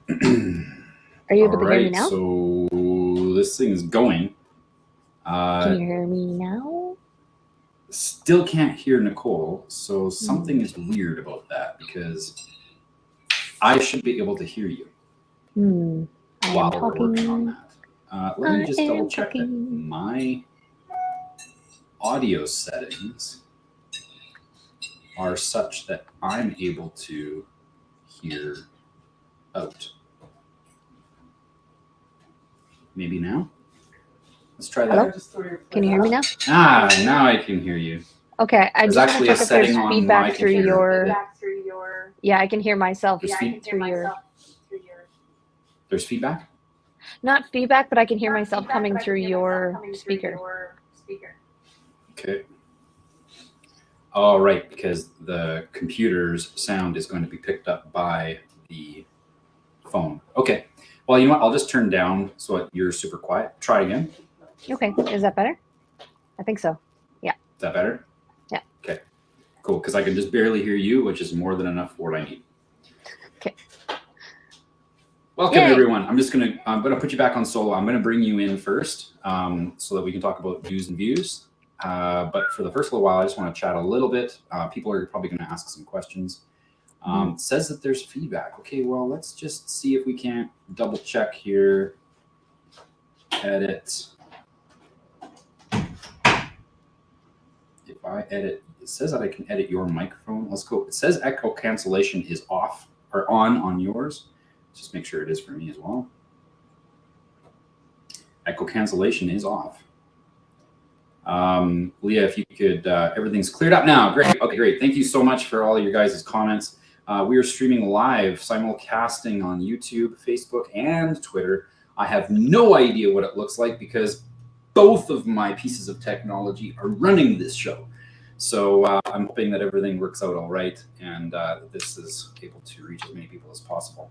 Are you able All to hear me right, now? so this thing is going. Can you hear me now? Still can't hear Nicole, so something Hmm. is weird about that because I should be able to hear you I am while we're working on talking. that. Let me I just double am check that talking. my audio settings are such that I'm able to hear out. Maybe now? Let's try Hello? that. Can you hear me now? Now I can hear you. Okay, I There's just want to actually a check if there's setting on my feedback through computer. your. Yeah, I can hear myself through your. There's feedback? Not feedback, but I can hear myself coming through your speaker. Okay. All right, because the computer's sound is going to be picked up by the phone. Okay. Well, you know what? I'll just turn down so you're super quiet. Try again. Okay, is that better? I think so. Yeah. Is that better? Yeah. Okay. Cool. Because I can just barely hear you, which is more than enough for what I need. Okay. Welcome, Yay. everyone. I'm gonna put you back on solo. I'm gonna bring you in first, so that we can talk about news and views. But for the first little while, I just want to chat a little bit. People are probably going to ask some questions. Says that there's feedback. Okay, well, let's just see if we can't double check here. Edit. If I edit, it says that I can edit your microphone. Let's go. It says echo cancellation is off or on yours. Just make sure it is for me as well. Echo cancellation is off. Leah, if you could, everything's cleared up now. Great. Okay, great. Thank you so much for all your guys' comments. We are streaming live, simulcasting on YouTube, Facebook, and Twitter. I have no idea what it looks like because both of my pieces of technology are running this show. So I'm hoping that everything works out all right and this is able to reach as many people as possible.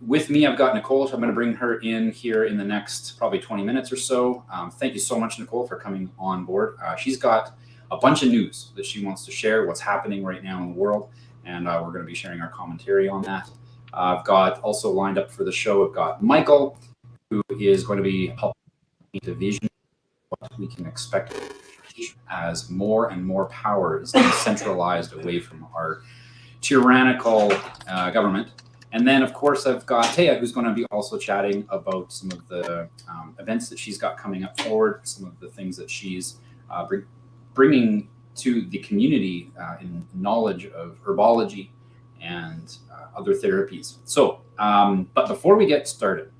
With me, I've got Nicole. So I'm going to bring her in here in the next probably 20 minutes or so. Thank you so much, Nicole, for coming on board. She's got a bunch of news that she wants to share, what's happening right now in the world, and we're going to be sharing our commentary on that. I've got also lined up for the show, I've got Michael, who is going to be helping to vision what we can expect as more and more power is decentralized away from our tyrannical government. And then, of course, I've got Taya, who's going to be also chatting about some of the events that she's got coming up forward, some of the things that she's bringing to the community in knowledge of herbology and other therapies. So, but before we get started,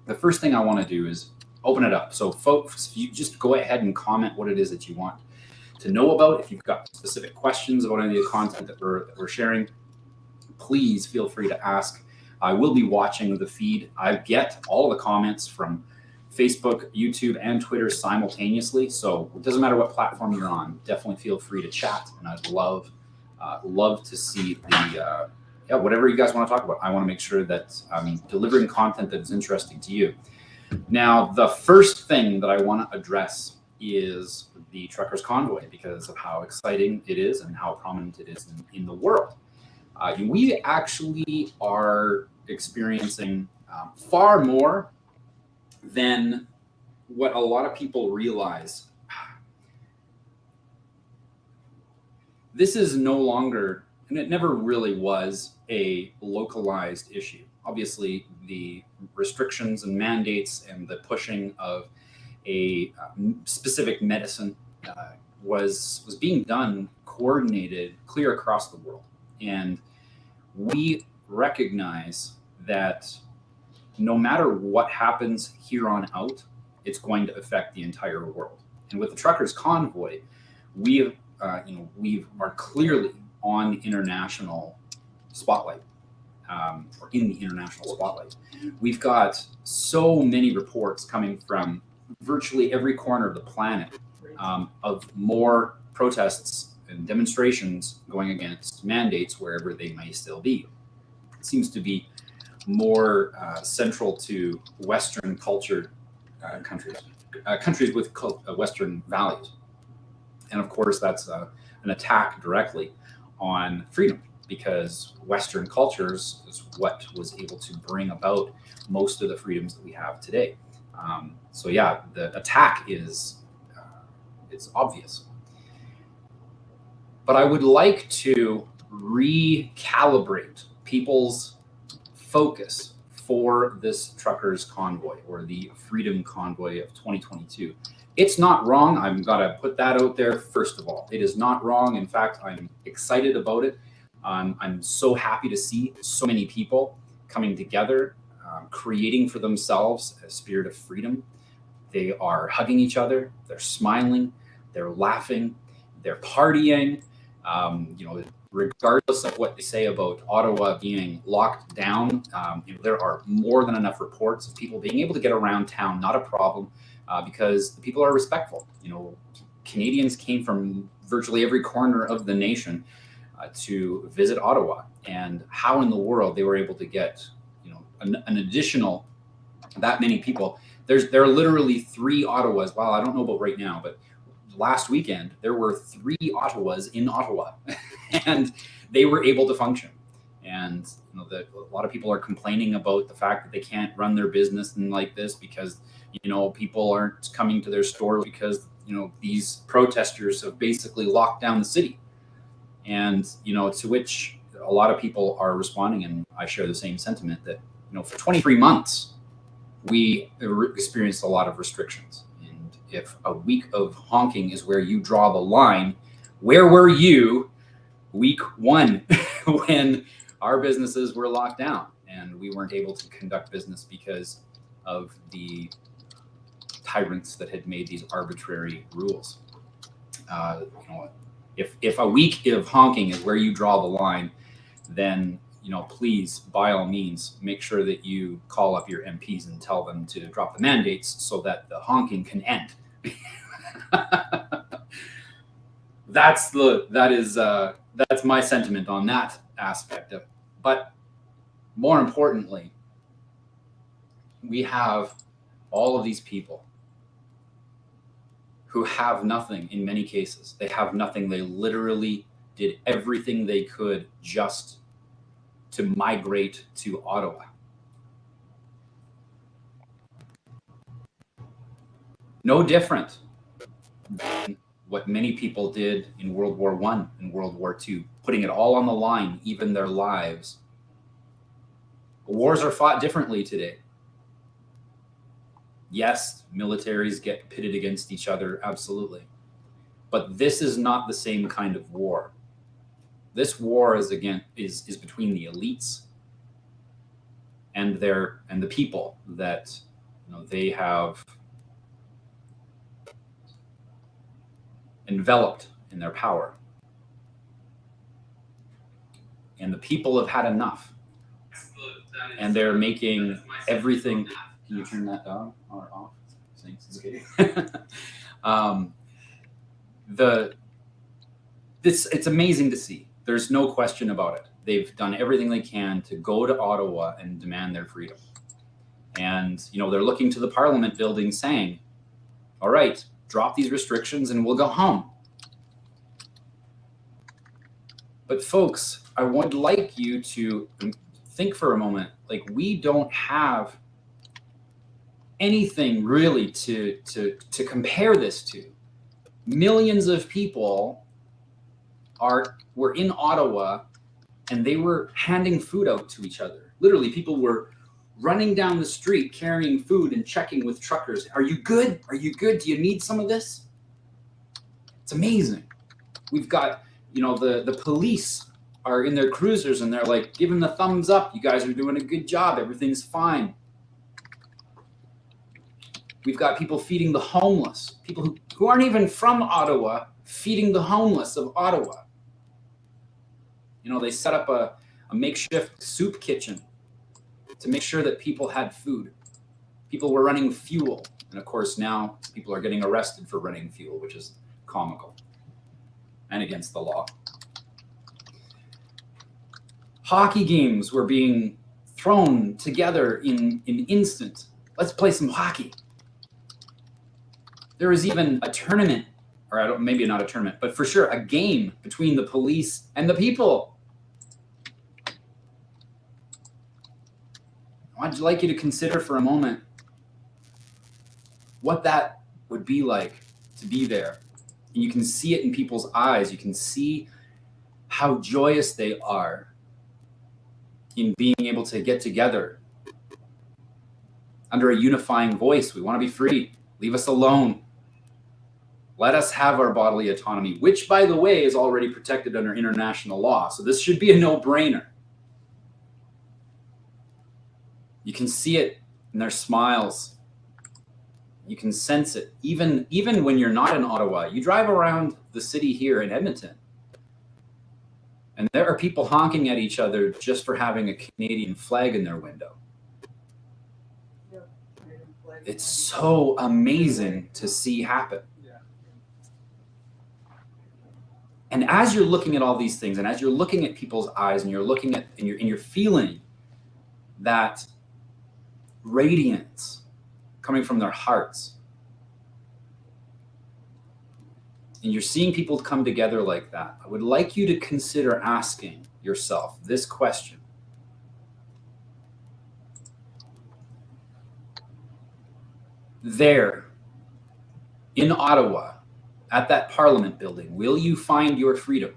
the first thing I want to do is open it up. So, folks, you just go ahead and comment what it is that you want to know about. If you've got specific questions about any of the content that we're sharing, please feel free to ask. I will be watching the feed. I get all the comments from Facebook, YouTube, and Twitter simultaneously. So it doesn't matter what platform you're on. Definitely feel free to chat, and I'd love to see the whatever you guys want to talk about. I want to make sure that I'm delivering content that is interesting to you. Now, the first thing that I want to address is the Truckers Convoy because of how exciting it is and how prominent it is in the world. We actually are experiencing far more than what a lot of people realize. This is no longer, and it never really was, a localized issue. Obviously, the restrictions and mandates and the pushing of a specific medicine was being done, coordinated, clear across the world. And we recognize that no matter what happens here on out, it's going to affect the entire world. And with the Truckers Convoy, we are clearly on the international spotlight, or in the international spotlight. We've got so many reports coming from virtually every corner of the planet of more protests and demonstrations going against mandates wherever they may still be. It seems to be more central to Western cultured countries with Western values. And of course, that's an attack directly on freedom. because Western cultures is what was able to bring about most of the freedoms that we have today. So yeah, the attack is it's obvious. But I would like to recalibrate people's focus for this truckers convoy, or the Freedom Convoy of 2022. It's not wrong. I've got to put that out there first of all. It is not wrong. In fact, I'm excited about it. I'm so happy to see so many people coming together, creating for themselves a spirit of freedom. They are hugging each other, they're smiling, they're laughing, they're partying. Regardless of what they say about Ottawa being locked down, there are more than enough reports of people being able to get around town, not a problem, because the people are respectful. Canadians came from virtually every corner of the nation to visit Ottawa, and how in the world they were able to get, an additional that many people. There are literally 3 Ottawas. Well, I don't know about right now, but last weekend there were 3 Ottawas in Ottawa, and they were able to function. And a lot of people are complaining about the fact that they can't run their business and like this because people aren't coming to their store because these protesters have basically locked down the city. And to which a lot of people are responding, and I share the same sentiment, that for 23 months we experienced a lot of restrictions. And if a week of honking is where you draw the line, where were you week 1 when our businesses were locked down and we weren't able to conduct business because of the tyrants that had made these arbitrary rules? If a week of honking is where you draw the line, then please, by all means, make sure that you call up your MPs and tell them to drop the mandates so that the honking can end. That's my sentiment on that aspect of it. But more importantly, we have all of these people who have nothing. In many cases, they have nothing. They literally did everything they could just to migrate to Ottawa. No different than what many people did in World War I and World War II, putting it all on the line, even their lives. Wars are fought differently today. Yes, militaries get pitted against each other, absolutely. But this is not the same kind of war. This war is between the elites and the people that they have enveloped in their power. And the people have had enough. And they're making everything. Can you turn that down or off? Thanks. Okay. It's amazing to see. There's no question about it. They've done everything they can to go to Ottawa and demand their freedom. And they're looking to the Parliament building saying, all right, drop these restrictions and we'll go home. But folks, I would like you to think for a moment, like, we don't have anything really to compare this to. Millions of people were in Ottawa and they were handing food out to each other. Literally, people were running down the street carrying food and checking with truckers. Are you good? Are you good? Do you need some of this? It's amazing. We've got, the police are in their cruisers and they're like giving the thumbs up. You guys are doing a good job. Everything's fine. We've got people feeding the homeless, people who aren't even from Ottawa, feeding the homeless of Ottawa. They set up a makeshift soup kitchen to make sure that people had food. People were running fuel. And of course, now people are getting arrested for running fuel, which is comical and against the law. Hockey games were being thrown together in an instant. Let's play some hockey. There was even a tournament, or maybe not a tournament, but for sure a game between the police and the people. I'd like you to consider for a moment what that would be like to be there. And you can see it in people's eyes. You can see how joyous they are in being able to get together under a unifying voice. We want to be free. Leave us alone. Let us have our bodily autonomy, which, by the way, is already protected under international law. So this should be a no-brainer. You can see it in their smiles. You can sense it. Even when you're not in Ottawa, you drive around the city here in Edmonton, and there are people honking at each other just for having a Canadian flag in their window. It's so amazing to see happen. And as you're looking at all these things, and as you're looking at people's eyes, and you're looking at, and you're feeling that radiance coming from their hearts, and you're seeing people come together like that, I would like you to consider asking yourself this question. There, in Ottawa, at that Parliament building, will you find your freedom?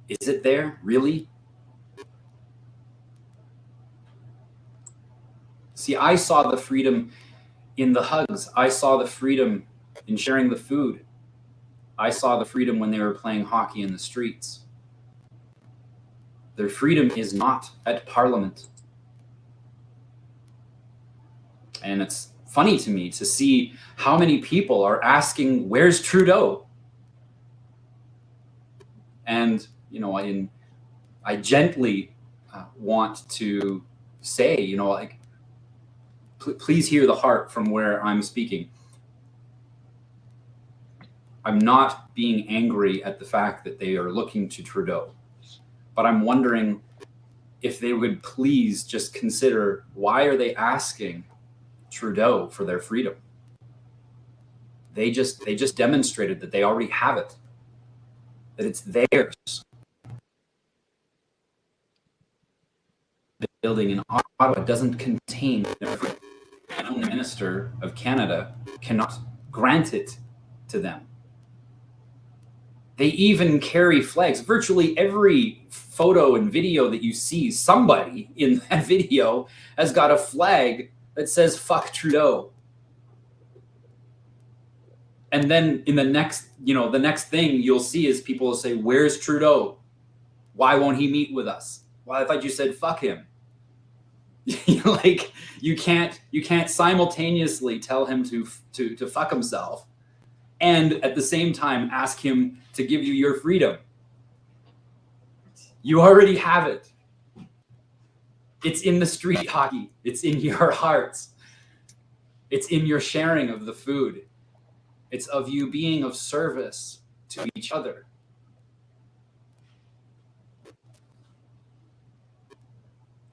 Is it there, really? See, I saw the freedom in the hugs. I saw the freedom in sharing the food. I saw the freedom when they were playing hockey in the streets. Their freedom is not at Parliament. And it's funny to me to see how many people are asking, where's Trudeau? And, you know, I gently want to say, you know, like, please hear the heart from where I'm speaking. I'm not being angry at the fact that they are looking to Trudeau, but I'm wondering if they would please just consider, why are they asking Trudeau for their freedom? They just demonstrated that they already have it, that it's theirs. The building in Ottawa doesn't contain their freedom. And the Minister of Canada cannot grant it to them. They even carry flags. Virtually every photo and video that you see, somebody in that video has got a flag that says "fuck Trudeau." And then in the next thing you'll see is people will say, "Where's Trudeau? Why won't he meet with us?" Well, I thought you said "fuck him." Like, you can't simultaneously tell him to fuck himself and at the same time ask him to give you your freedom. You already have it. It's in the street hockey. It's in your hearts. It's in your sharing of the food. It's of you being of service to each other.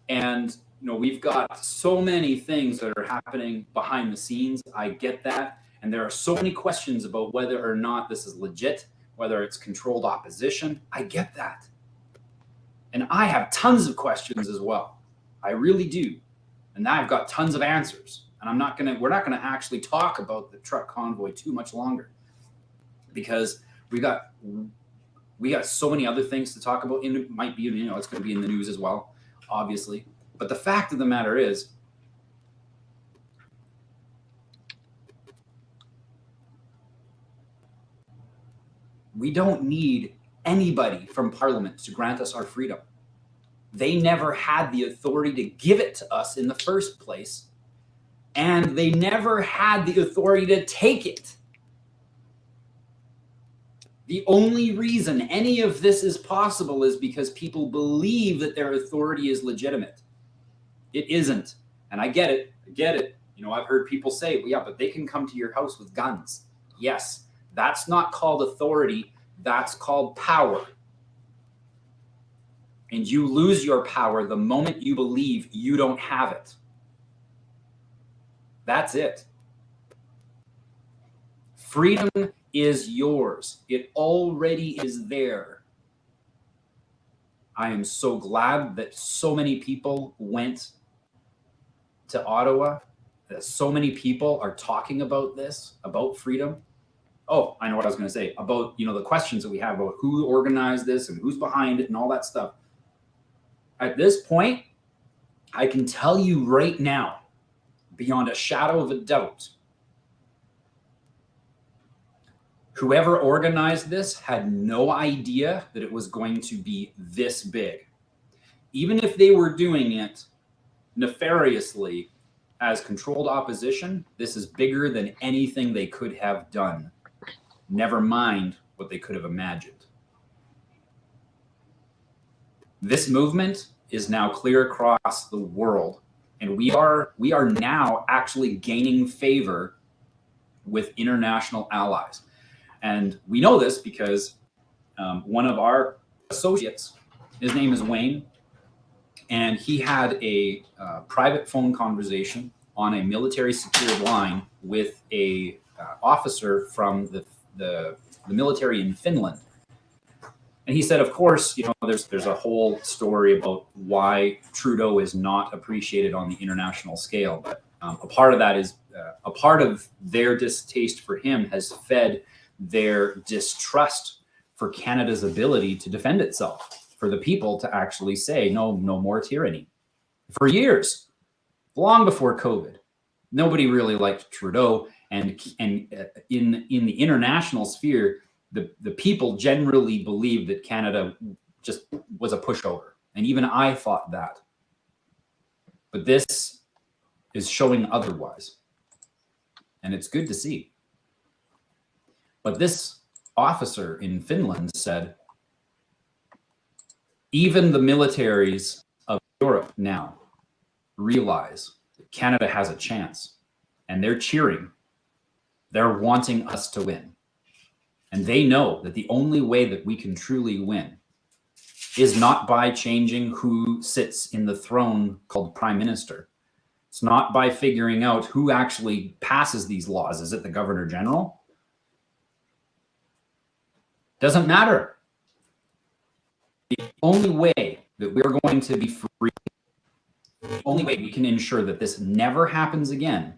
And, you know, we've got so many things that are happening behind the scenes. I get that. And there are so many questions about whether or not this is legit, whether it's controlled opposition. I get that. And I have tons of questions as well. I really do. And now I've got tons of answers. And we're not gonna actually talk about the truck convoy too much longer, because we got so many other things to talk about. And it might be, you know, it's gonna be in the news as well, obviously. But the fact of the matter is, we don't need anybody from Parliament to grant us our freedom. They never had the authority to give it to us in the first place, and they never had the authority to take it. The only reason any of this is possible is because people believe that their authority is legitimate. It isn't. And I get it. You know, I've heard people say, well, yeah, but they can come to your house with guns. Yes. That's not called authority. That's called power. And you lose your power the moment you believe you don't have it. That's it. Freedom is yours. It already is there. I am so glad that so many people went to Ottawa, that so many people are talking about this, about freedom. Oh, I know what I was going to say about, the questions that we have about who organized this and who's behind it and all that stuff. At this point, I can tell you right now, beyond a shadow of a doubt, whoever organized this had no idea that it was going to be this big. Even if they were doing it nefariously as controlled opposition, this is bigger than anything they could have done. Never mind what they could have imagined. This movement is now clear across the world, and we are now actually gaining favor with international allies. And we know this because one of our associates, his name is Wayne, and he had a private phone conversation on a military secured line with a officer from the military in Finland. And he said, of course, there's a whole story about why Trudeau is not appreciated on the international scale. But a part of that is a part of their distaste for him has fed their distrust for Canada's ability to defend itself, for the people to actually say, no more tyranny. For years, long before COVID, nobody really liked Trudeau. And in the international sphere, the people generally believed that Canada just was a pushover. And even I thought that. But this is showing otherwise. And it's good to see. But this officer in Finland said, even the militaries of Europe now realize that Canada has a chance. And they're cheering. They're wanting us to win. And they know that the only way that we can truly win is not by changing who sits in the throne called Prime Minister. It's not by figuring out who actually passes these laws. Is it the Governor General? Doesn't matter. The only way that we're going to be free, the only way we can ensure that this never happens again,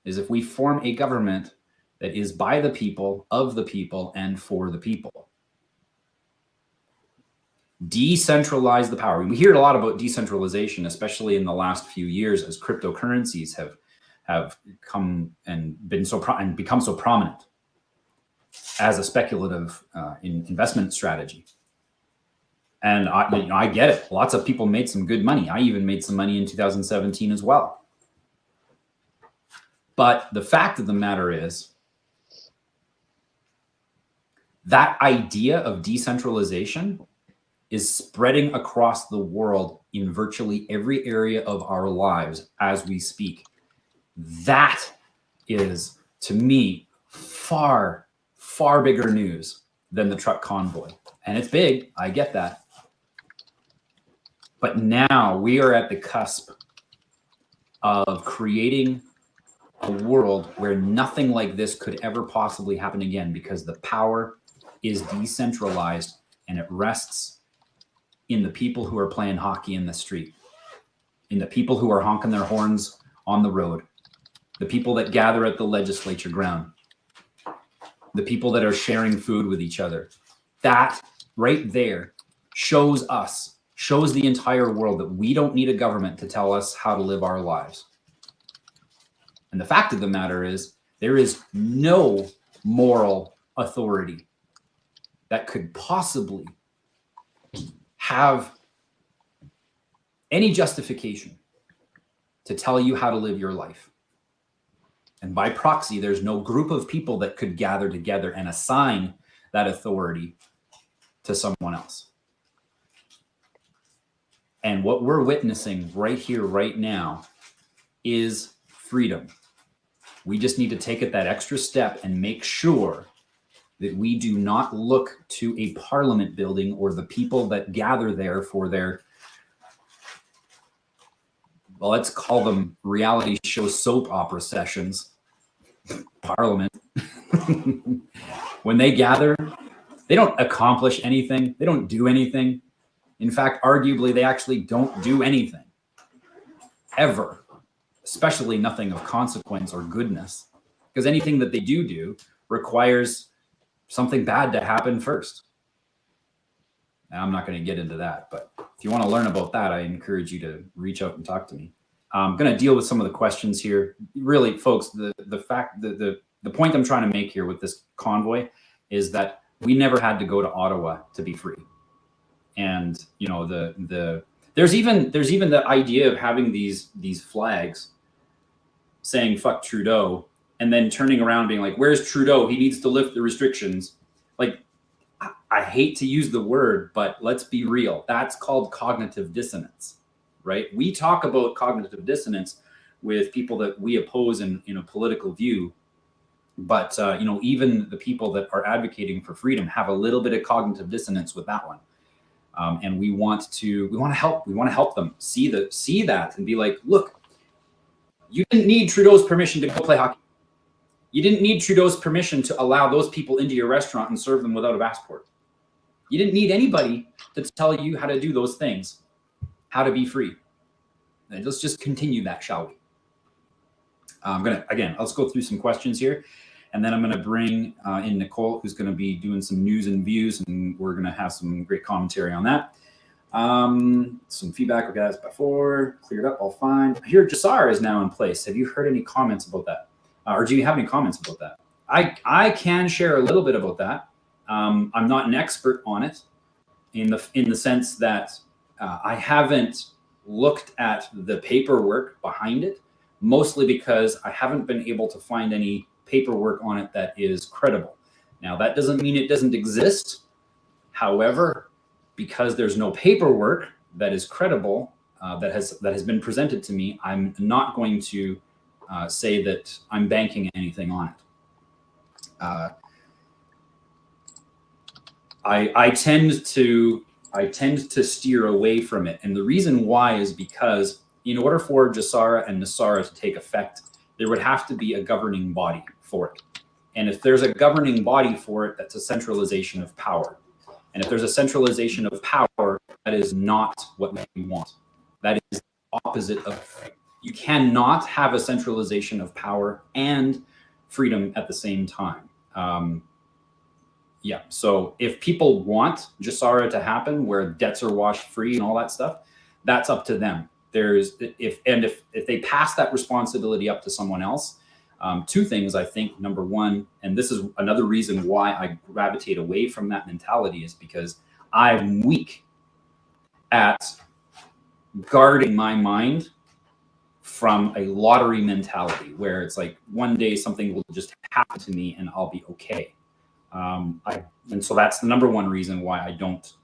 is if we form a government that is by the people, of the people, and for the people. Decentralize the power. We hear a lot about decentralization, especially in the last few years as cryptocurrencies have come and become so prominent as a speculative investment strategy. And I get it. Lots of people made some good money. I even made some money in 2017 as well. But the fact of the matter is, that idea of decentralization is spreading across the world in virtually every area of our lives as we speak. That is, to me, far, far bigger news than the truck convoy. And it's big, I get that. But now we are at the cusp of creating a world where nothing like this could ever possibly happen again, because the power is decentralized and it rests in the people who are playing hockey in the street, in the people who are honking their horns on the road, the people that gather at the legislature ground, the people that are sharing food with each other. That right there shows the entire world that we don't need a government to tell us how to live our lives. And the fact of the matter is, there is no moral authority that could possibly have any justification to tell you how to live your life. And by proxy, there's no group of people that could gather together and assign that authority to someone else. And what we're witnessing right here, right now, is freedom. We just need to take it that extra step and make sure that we do not look to a parliament building or the people that gather there for their, well, let's call them reality show soap opera sessions. Parliament. When they gather, they don't accomplish anything. They don't do anything. In fact, arguably, they actually don't do anything ever, especially nothing of consequence or goodness, because anything that they do requires something bad to happen first. Now, I'm not going to get into that, but if you want to learn about that, I encourage you to reach out and talk to me. I'm going to deal with some of the questions here. Really, folks, the point I'm trying to make here with this convoy is that we never had to go to Ottawa to be free. And you know, there's even the idea of having these flags saying "fuck Trudeau" and then turning around and being like, "Where's Trudeau? He needs to lift the restrictions." Like, I hate to use the word, but let's be real. That's called cognitive dissonance, right? We talk about cognitive dissonance with people that we oppose in a political view, but you know, even the people that are advocating for freedom have a little bit of cognitive dissonance with that one. And we want to help them see that and be like, look, you didn't need Trudeau's permission to go play hockey. You didn't need Trudeau's permission to allow those people into your restaurant and serve them without a passport. You didn't need anybody to tell you how to do those things, how to be free. And let's just continue that, shall we? Let's go through some questions here. And then I'm going to bring in Nicole, who's going to be doing some news and views, and we're going to have some great commentary on that. Some feedback we got before, cleared up, all fine. I hear Jassar is now in place. Have you heard any comments about that? Or do you have any comments about that? I can share a little bit about that. I'm not an expert on it in the sense that I haven't looked at the paperwork behind it, mostly because I haven't been able to find any paperwork on it that is credible. Now, that doesn't mean it doesn't exist. However, because there's no paperwork that is credible, that has been presented to me, I'm not going to say that I'm banking anything on it. I tend to steer away from it, and the reason why is because in order for Jassara and Nassara to take effect, there would have to be a governing body for it. And if there's a governing body for it, that's a centralization of power. And if there's a centralization of power, that is not what we want. That is the opposite of, you cannot have a centralization of power and freedom at the same time. Yeah, so if people want Jassara to happen, where debts are washed free and all that stuff, that's up to them. If they pass that responsibility up to someone else, two things, I think. Number one, and this is another reason why I gravitate away from that mentality, is because I'm weak at guarding my mind from a lottery mentality where it's like one day something will just happen to me and I'll be okay. And so that's the number one reason why I don't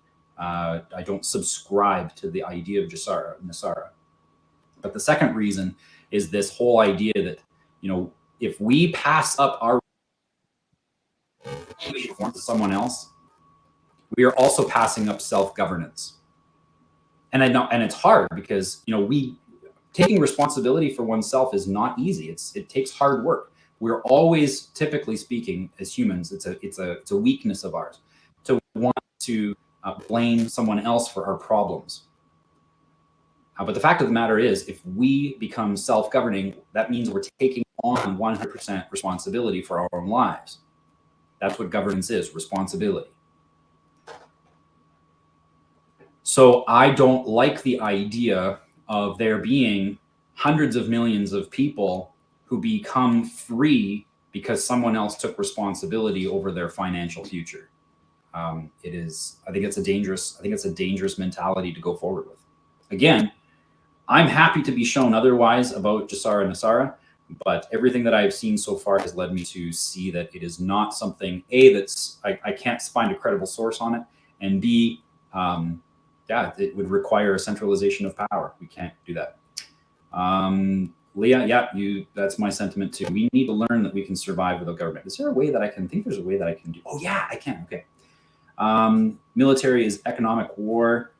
subscribe to the idea of Nassara. But the second reason is this whole idea that, you know, if we pass up our to someone else, we are also passing up self-governance. And I know, and it's hard because, you know, taking responsibility for oneself is not easy. It takes hard work. We're always, typically speaking, as humans, it's a weakness of ours to want to blame someone else for our problems. But the fact of the matter is, if we become self-governing, that means we're taking on 100% responsibility for our own lives. That's what governance is, responsibility. So I don't like the idea of there being hundreds of millions of people who become free because someone else took responsibility over their financial future. I think it's a dangerous mentality to go forward with. Again, I'm happy to be shown otherwise about Jassara and Nassara, but everything that I've seen so far has led me to see that it is not something, A, I can't find a credible source on it, and B, it would require a centralization of power. We can't do that. Leah, that's my sentiment too. We need to learn that we can survive without government. Is there a way that I think there's a way that I can do? Oh yeah, I can, okay. Military is economic war.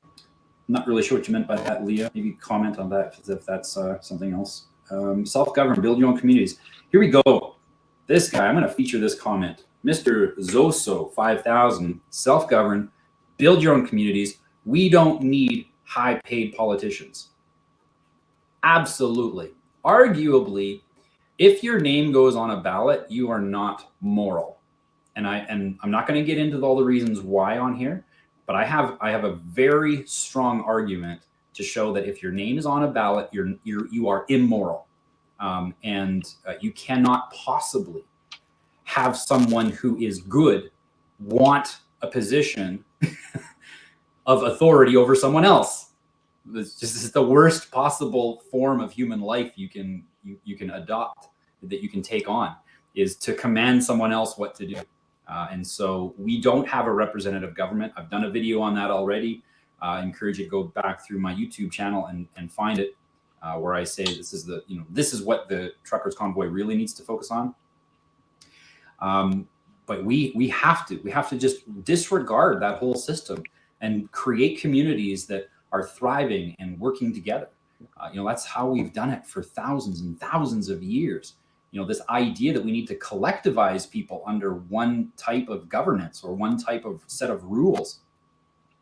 I'm not really sure what you meant by that, Leah. Maybe comment on that if that's something else. Self-govern, build your own communities. Here we go. This guy, I'm going to feature this comment. Mr. Zoso 5000, self-govern, build your own communities. We don't need high-paid politicians. Absolutely. Arguably, if your name goes on a ballot, you are not moral. And I'm not going to get into all the reasons why on here, but I have a very strong argument to show that if your name is on a ballot, you are immoral, and you cannot possibly have someone who is good want a position of authority over someone else. This is the worst possible form of human life you can adopt, that you can take on, is to command someone else what to do. And so we don't have a representative government. I've done a video on that already. I encourage you to go back through my YouTube channel and find it, where I say this is what the Truckers Convoy really needs to focus on. But we have to just disregard that whole system and create communities that are thriving and working together. That's how we've done it for thousands and thousands of years. This idea that we need to collectivize people under one type of governance or one type of set of rules,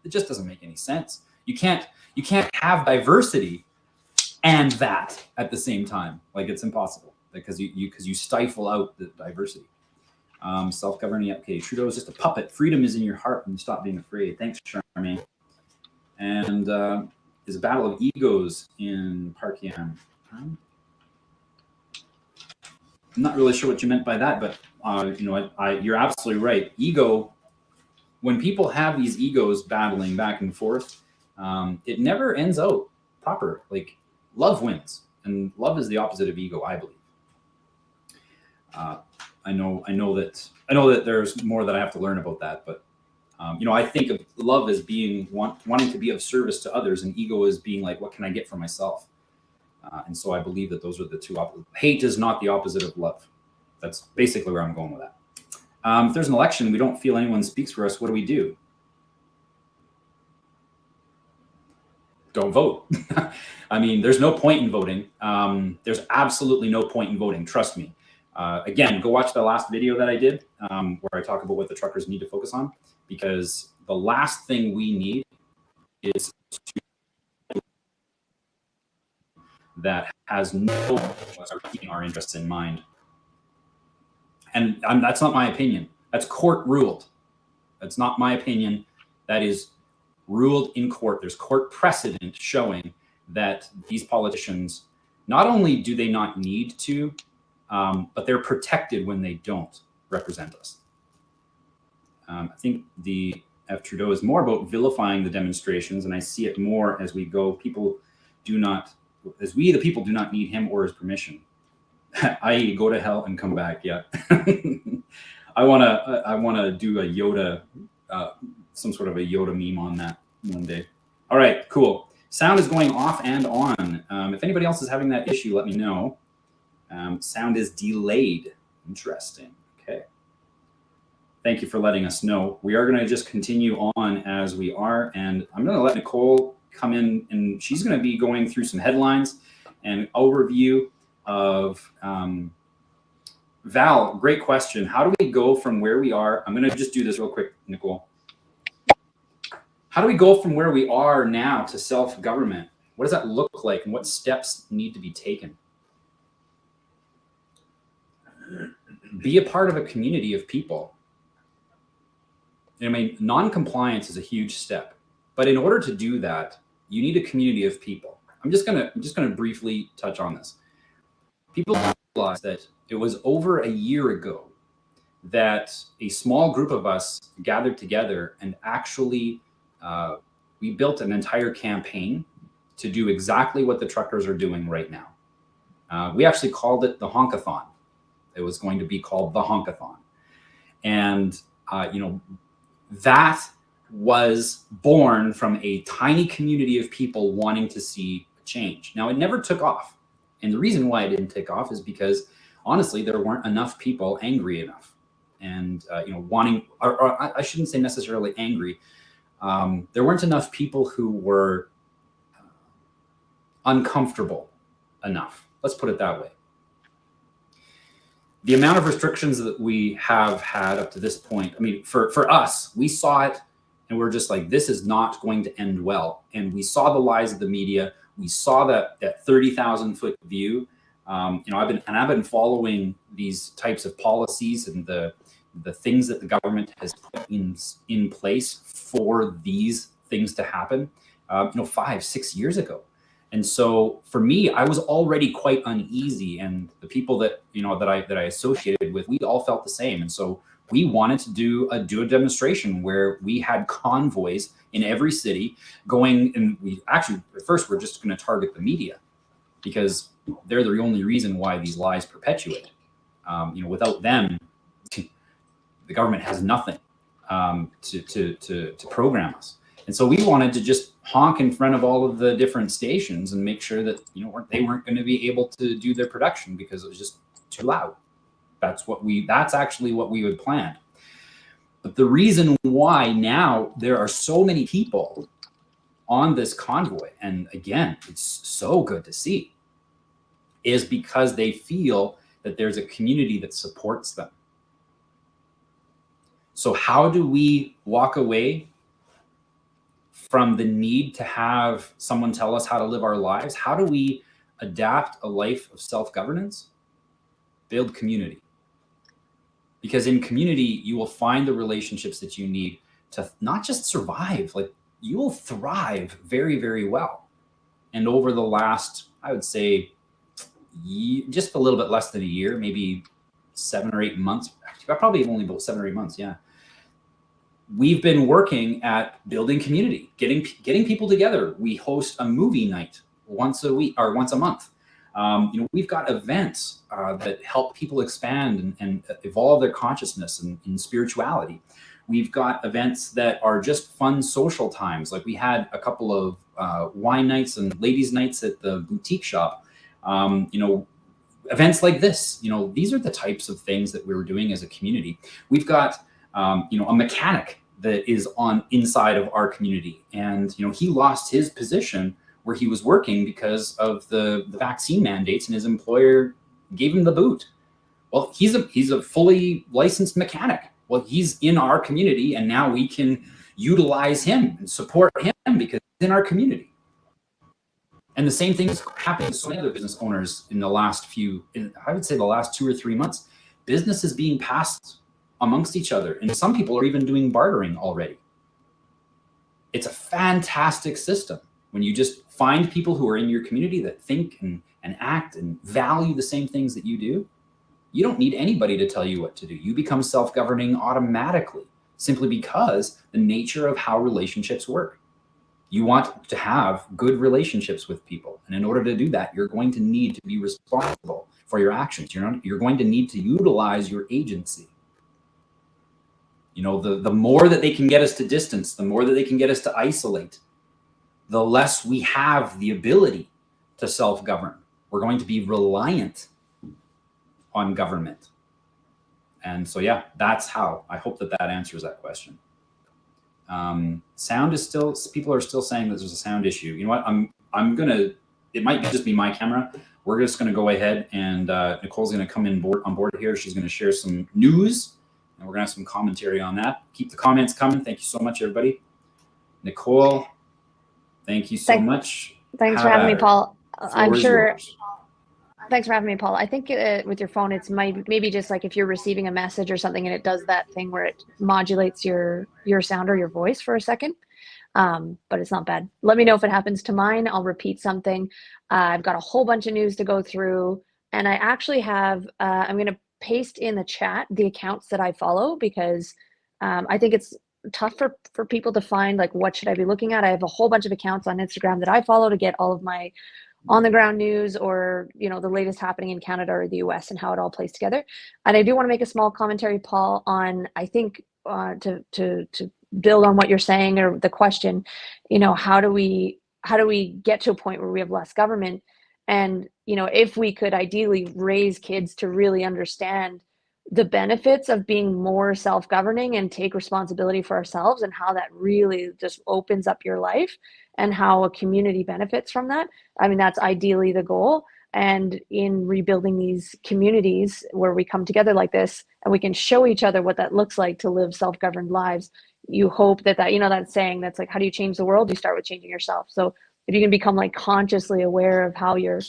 it just doesn't make any sense. You can't have diversity and that at the same time. Like, it's impossible, because you stifle out the diversity. Self-governing. Okay, Trudeau is just a puppet. Freedom is in your heart when you stop being afraid. Thanks, Charmaine. And there's a battle of egos in Park Yam. I'm not really sure what you meant by that, but you're absolutely right. Ego, when people have these egos battling back and forth, it never ends out proper. Like, love wins, and love is the opposite of ego, I believe. I know that there's more that I have to learn about that, but I think of love as being wanting to be of service to others, and ego as being like, what can I get for myself? And so I believe that those are the two opposites. Hate is not the opposite of love. That's basically where I'm going with that. If there's an election, we don't feel anyone speaks for us, what do? Don't vote. I mean, there's no point in voting. There's absolutely no point in voting. Trust me. Again, go watch the last video that I did, where I talk about what the truckers need to focus on, because the last thing we need is that has no keeping our interests in mind. And that's not my opinion. That's court ruled. That's not my opinion. That is ruled in court. There's court precedent showing that these politicians, not only do they not need to, but they're protected when they don't represent us. I think the F. Trudeau is more about vilifying the demonstrations, and I see it more as we go. We the people do not need him or his permission, i.e. go to hell and come back. Yeah. I wanna do a Yoda, some sort of a Yoda meme on that one day. All right, cool. Sound is going off and on. If anybody else is having that issue, let me know. Sound is delayed. Interesting. Okay. Thank you for letting us know. We are going to just continue on as we are, and I'm going to let Nicole come in, and she's going to be going through some headlines and overview of Val. Great question. How do we go from where we are? I'm going to just do this real quick, Nicole. How do we go from where we are now to self-government? What does that look like, and what steps need to be taken? Be a part of a community of people. I mean, non-compliance is a huge step, but in order to do that, you need a community of people. I'm just gonna briefly touch on this. People realize that it was over a year ago that a small group of us gathered together and actually we built an entire campaign to do exactly what the truckers are doing right now. We actually called it the Honkathon. It was going to be called the Honkathon. And, that was born from a tiny community of people wanting to see a change. Now, it never took off. And the reason why it didn't take off is because, honestly, there weren't enough people angry enough. And, wanting, or I shouldn't say necessarily angry. There weren't enough people who were uncomfortable enough. Let's put it that way. the amount of restrictions that we have had up to this point, I mean, for us, we saw it and we're just like, this is not going to end well. And we saw the lies of the media. We saw that 30,000 foot view. You know, I've been following these types of policies and the things that the government has put in place for these things to happen, you know, 5-6 years ago. And so for me, I was already quite uneasy, and the people that, you know, that I associated with, we all felt the same. And so we wanted to do a demonstration where we had convoys in every city going, and we actually, at first, we're just going to target the media because they're the only reason why these lies perpetuate. You know, without them, the government has nothing to program us. And so we wanted to just honk in front of all of the different stations and make sure that, you know, they weren't going to be able to do their production because it was just too loud. That's actually what we had planned. But the reason why now there are so many people on this convoy, and again, it's so good to see, is because they feel that there's a community that supports them. So how do we walk away from the need to have someone tell us how to live our lives? How do we adapt a life of self-governance? Build community. Because in community, you will find the relationships that you need to not just survive, like you will thrive very, very well. And over the last, I would say, just a little bit less than a year, maybe 7 or 8 months, probably only about 7 or 8 months, yeah. We've been working at building community, getting people together. We host a movie night once a week or once a month. You know, we've got events that help people expand and evolve their consciousness and spirituality. We've got events that are just fun social times. Like we had a couple of wine nights and ladies' nights at the boutique shop. You know, events like this, you know, these are the types of things that we were doing as a community. We've got you know, a mechanic that is on inside of our community. And, you know, he lost his position where he was working because of the vaccine mandates, and his employer gave him the boot. Well, he's a fully licensed mechanic. Well, he's in our community, and now we can utilize him and support him because he's in our community. And the same thing is happening to so many other business owners in the last I would say the last 2 or 3 months. Business is being passed amongst each other, and some people are even doing bartering already. It's a fantastic system when you just find people who are in your community that think and act and value the same things that you do. You don't need anybody to tell you what to do. You become self-governing automatically, simply because the nature of how relationships work. You want to have good relationships with people, and in order to do that, you're going to need to be responsible for your actions. You're going to need to utilize your agency. You know, the more that they can get us to distance, the more that they can get us to isolate, the less we have the ability to self-govern. We're going to be reliant on government. And so, yeah, that's how. I hope that answers that question. Sound is still, people are still saying that there's a sound issue. You know what? I'm gonna, it might just be my camera. We're just gonna go ahead and Nicole's gonna come on board here. She's gonna share some news, and we're gonna have some commentary on that. Keep the comments coming. Thank you so much, everybody. Nicole, thank you so much. Thanks for having me, Paul. I'm sure. Yours. Thanks for having me, Paul. I think with your phone, it's maybe just like if you're receiving a message or something and it does that thing where it modulates your sound or your voice for a second, but it's not bad. Let me know if it happens to mine. I'll repeat something. I've got a whole bunch of news to go through, and I actually have, I'm going to paste in the chat the accounts that I follow, because I think it's tough for people to find, like, what should I be looking at? I have a whole bunch of accounts on Instagram that I follow to get all of my on the ground news, or, you know, the latest happening in Canada or the US and how it all plays together. And I do want to make a small commentary, Paul, on, I think, to build on what you're saying, or the question, you know, how do we get to a point where we have less government? And, you know, if we could ideally raise kids to really understand the benefits of being more self-governing and take responsibility for ourselves, and how that really just opens up your life, and how a community benefits from that. I mean, that's ideally the goal. And in rebuilding these communities where we come together like this and we can show each other what that looks like to live self-governed lives, you hope that that saying that's like, how do you change the world? You start with changing yourself. So if you can become like consciously aware of how you're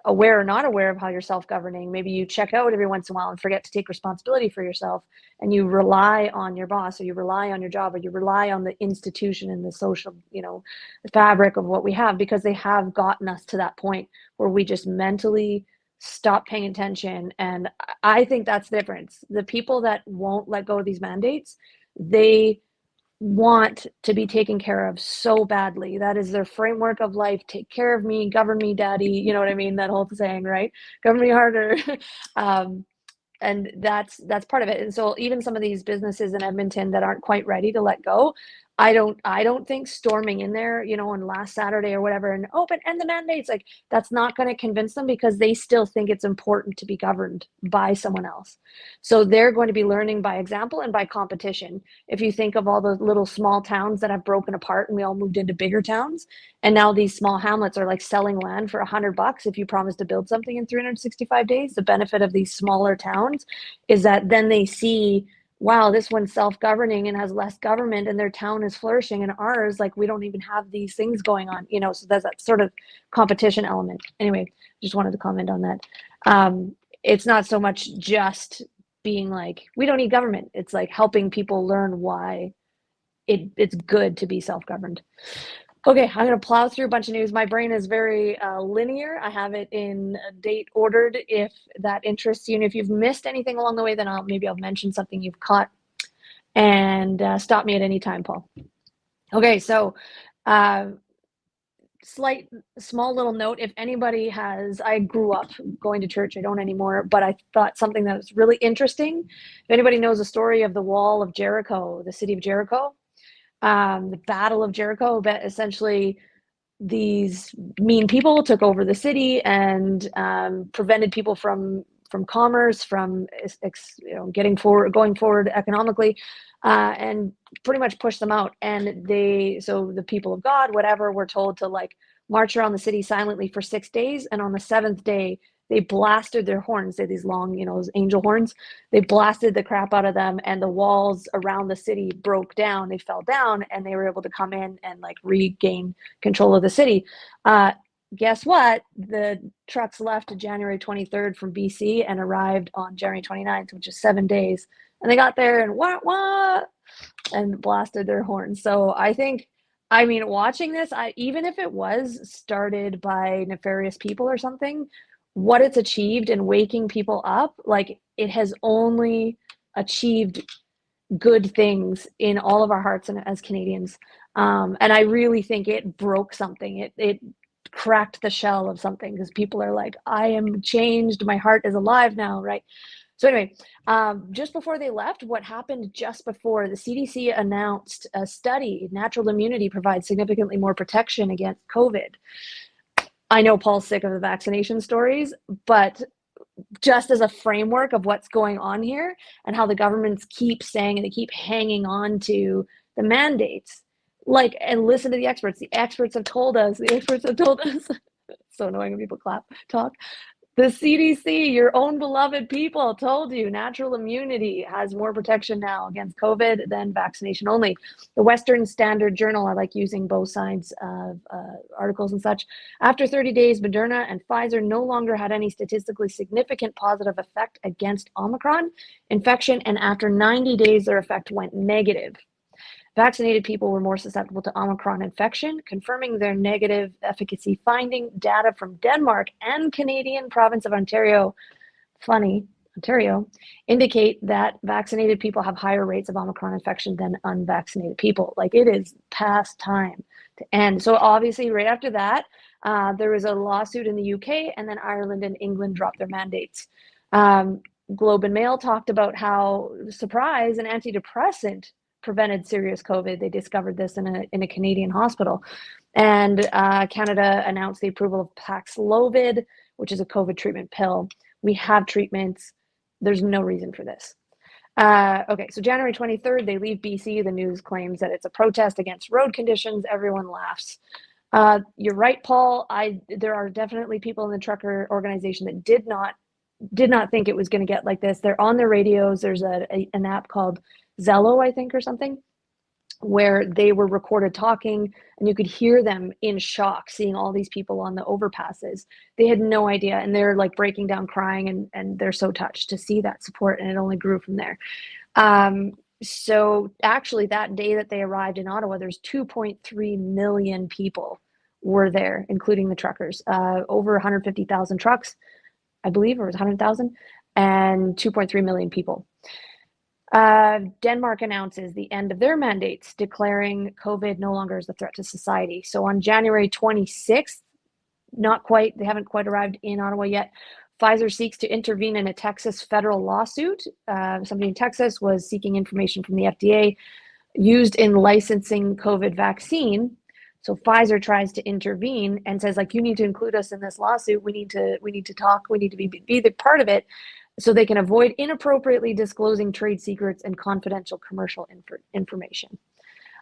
aware or not aware of how you're self-governing, maybe you check out every once in a while and forget to take responsibility for yourself, and you rely on your boss, or you rely on your job, or you rely on the institution and the social the fabric of what we have, because they have gotten us to that point where we just mentally stop paying attention. And I think that's the difference. The people that won't let go of these mandates, they want to be taken care of so badly. That is their framework of life. Take care of me, govern me, daddy. You know what I mean? That whole saying, right? Govern me harder. And that's part of it. And so even some of these businesses in Edmonton that aren't quite ready to let go, I don't think storming in there, on last Saturday or whatever, and open and the mandates, like, that's not going to convince them, because they still think it's important to be governed by someone else. So they're going to be learning by example and by competition. If you think of all the little small towns that have broken apart and we all moved into bigger towns, and now these small hamlets are like selling land for $100 if you promise to build something in 365 days. The benefit of these smaller towns is that then they see, wow, this one's self-governing and has less government, and their town is flourishing, and ours, like, we don't even have these things going on, so there's that sort of competition element. Anyway, just wanted to comment on that. It's not so much just being like, we don't need government. It's like helping people learn why it's good to be self-governed. Okay, I'm going to plow through a bunch of news. My brain is very linear. I have it in date ordered if that interests you. And if you've missed anything along the way, then maybe I'll mention something you've caught, and stop me at any time, Paul. Okay, so small little note. If anybody I grew up going to church. I don't anymore, but I thought something that was really interesting. If anybody knows the story of the Wall of Jericho, the city of Jericho, the Battle of Jericho, but essentially these mean people took over the city and prevented people from commerce, from going forward economically, and pretty much pushed them out. And so the people of God, whatever, were told to like march around the city silently for 6 days, and on the seventh day they blasted their horns. They had these long, those angel horns. They blasted the crap out of them, and the walls around the city broke down. They fell down, and they were able to come in and like regain control of the city. Guess what? The trucks left January 23rd from BC and arrived on January 29th, which is 7 days. And they got there and what, and blasted their horns. So watching this, even if it was started by nefarious people or something, what it's achieved in waking people up, like, it has only achieved good things in all of our hearts and as Canadians. And I really think it broke something. It cracked the shell of something, because people are like, I am changed. My heart is alive now, right? So anyway, just before they left, what happened just before, the CDC announced a study, natural immunity provides significantly more protection against COVID. I know Paul's sick of the vaccination stories, but just as a framework of what's going on here and how the governments keep saying, and they keep hanging on to the mandates, and listen to the experts. The experts have told us, so annoying when people talk. The CDC, your own beloved people, told you natural immunity has more protection now against COVID than vaccination only. The Western Standard Journal, I like using both sides of articles and such. After 30 days, Moderna and Pfizer no longer had any statistically significant positive effect against Omicron infection, and after 90 days, their effect went negative. Vaccinated people were more susceptible to Omicron infection, confirming their negative efficacy finding. Data from Denmark and Canadian province of Ontario, Ontario, indicate that vaccinated people have higher rates of Omicron infection than unvaccinated people. Like, it is past time to end. So obviously, right after that, there was a lawsuit in the UK, and then Ireland and England dropped their mandates. Globe and Mail talked about how, surprise, an antidepressant prevented serious COVID. They discovered this in a Canadian hospital. And Canada announced the approval of Paxlovid, which is a COVID treatment pill. We have treatments. There's no reason for this. Okay, so January 23rd, they leave BC. The news claims that it's a protest against road conditions. Everyone laughs. You're right, Paul. There are definitely people in the trucker organization that did not think it was going to get like this. They're on their radios. There's an app called Zello, I think, or something, where they were recorded talking, and you could hear them in shock seeing all these people on the overpasses. They had no idea, and they're like breaking down crying, and they're so touched to see that support, and it only grew from there. So actually that day that they arrived in Ottawa, there's 2.3 million people were there, including the truckers. Over 150,000 trucks, I believe, or it was 100,000, and 2.3 million people. Denmark announces the end of their mandates, declaring COVID no longer as a threat to society. So on January 26th, they haven't quite arrived in Ottawa yet, Pfizer seeks to intervene in a Texas federal lawsuit. Somebody in Texas was seeking information from the FDA used in licensing COVID vaccine. So Pfizer tries to intervene and says, like, you need to include us in this lawsuit. We need to talk. We need to be the part of it, so they can avoid inappropriately disclosing trade secrets and confidential commercial information.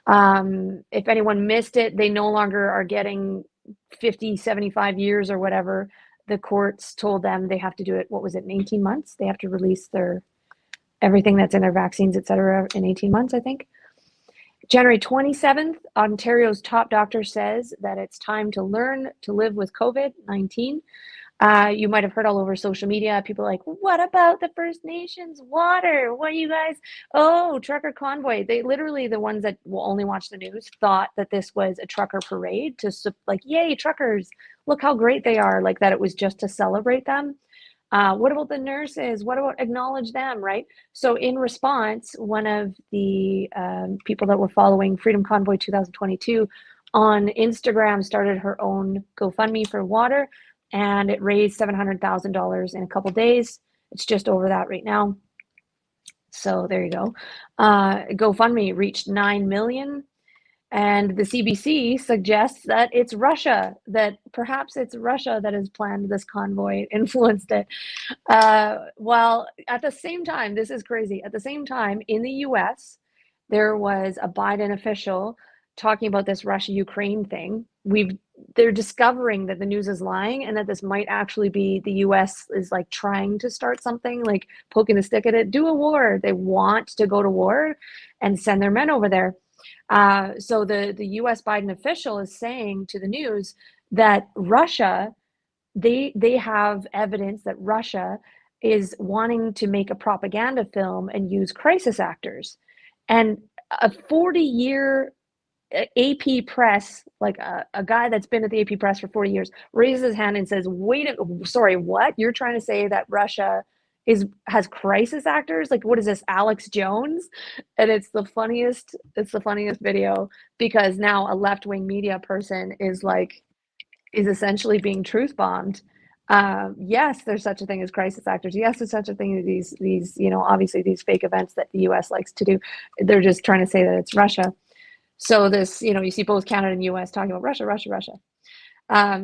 If anyone missed it, they no longer are getting 50, 75 years or whatever. The courts told them they have to do it, what was it, in 18 months? They have to release everything that's in their vaccines, et cetera, in 18 months, I think. January 27th, Ontario's top doctor says that it's time to learn to live with COVID-19. You might have heard all over social media, people like, what about the First Nations water? What are you guys? Oh, trucker convoy. They literally, the ones that will only watch the news, thought that this was a trucker parade to like, yay, truckers, look how great they are, like that it was just to celebrate them. What about the nurses? What about acknowledge them, right? So in response, one of the people that were following Freedom Convoy 2022 on Instagram started her own GoFundMe for water, and it raised $700,000 in a couple days. It's just over that right now. So there you go. GoFundMe reached 9 million. And the CBC suggests that it's Russia, that perhaps it's Russia that has planned this convoy, influenced it. While at the same time, this is crazy, at the same time, in the US, there was a Biden official talking about this Russia-Ukraine thing. They're discovering that the news is lying, and that this might actually be the US is like trying to start something, like poking the stick at it, do a war. They want to go to war and send their men over there. So the US Biden official is saying to the news that Russia, they have evidence that Russia is wanting to make a propaganda film and use crisis actors. And a 40-year AP press, like a guy that's been at the AP press for 40 years, raises his hand and says, sorry, what? You're trying to say that Russia has crisis actors? Like, what is this, Alex Jones? And it's the funniest video, because now a left-wing media person is essentially being truth bombed. Yes, there's such a thing as crisis actors. Yes, there's such a thing as these, obviously these fake events that the US likes to do. They're just trying to say that it's Russia. So this, you see both Canada and US talking about Russia, Russia, Russia.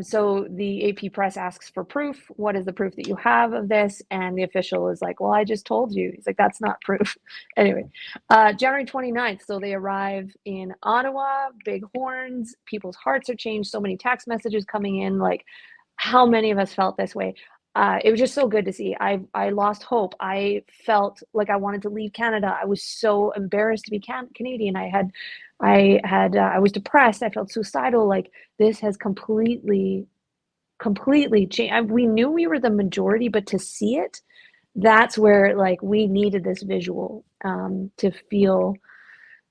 So the AP press asks for proof. What is the proof that you have of this? And the official is like, well, I just told you. He's like, that's not proof. Anyway, January 29th. So they arrive in Ottawa, big horns, people's hearts are changed. So many text messages coming in. Like, how many of us felt this way? It was just so good to see. I lost hope. I felt like I wanted to leave Canada. I was so embarrassed to be Canadian. I was depressed. I felt suicidal. Like, this has completely changed. We knew we were the majority, but to see it, that's where, like, we needed this visual to feel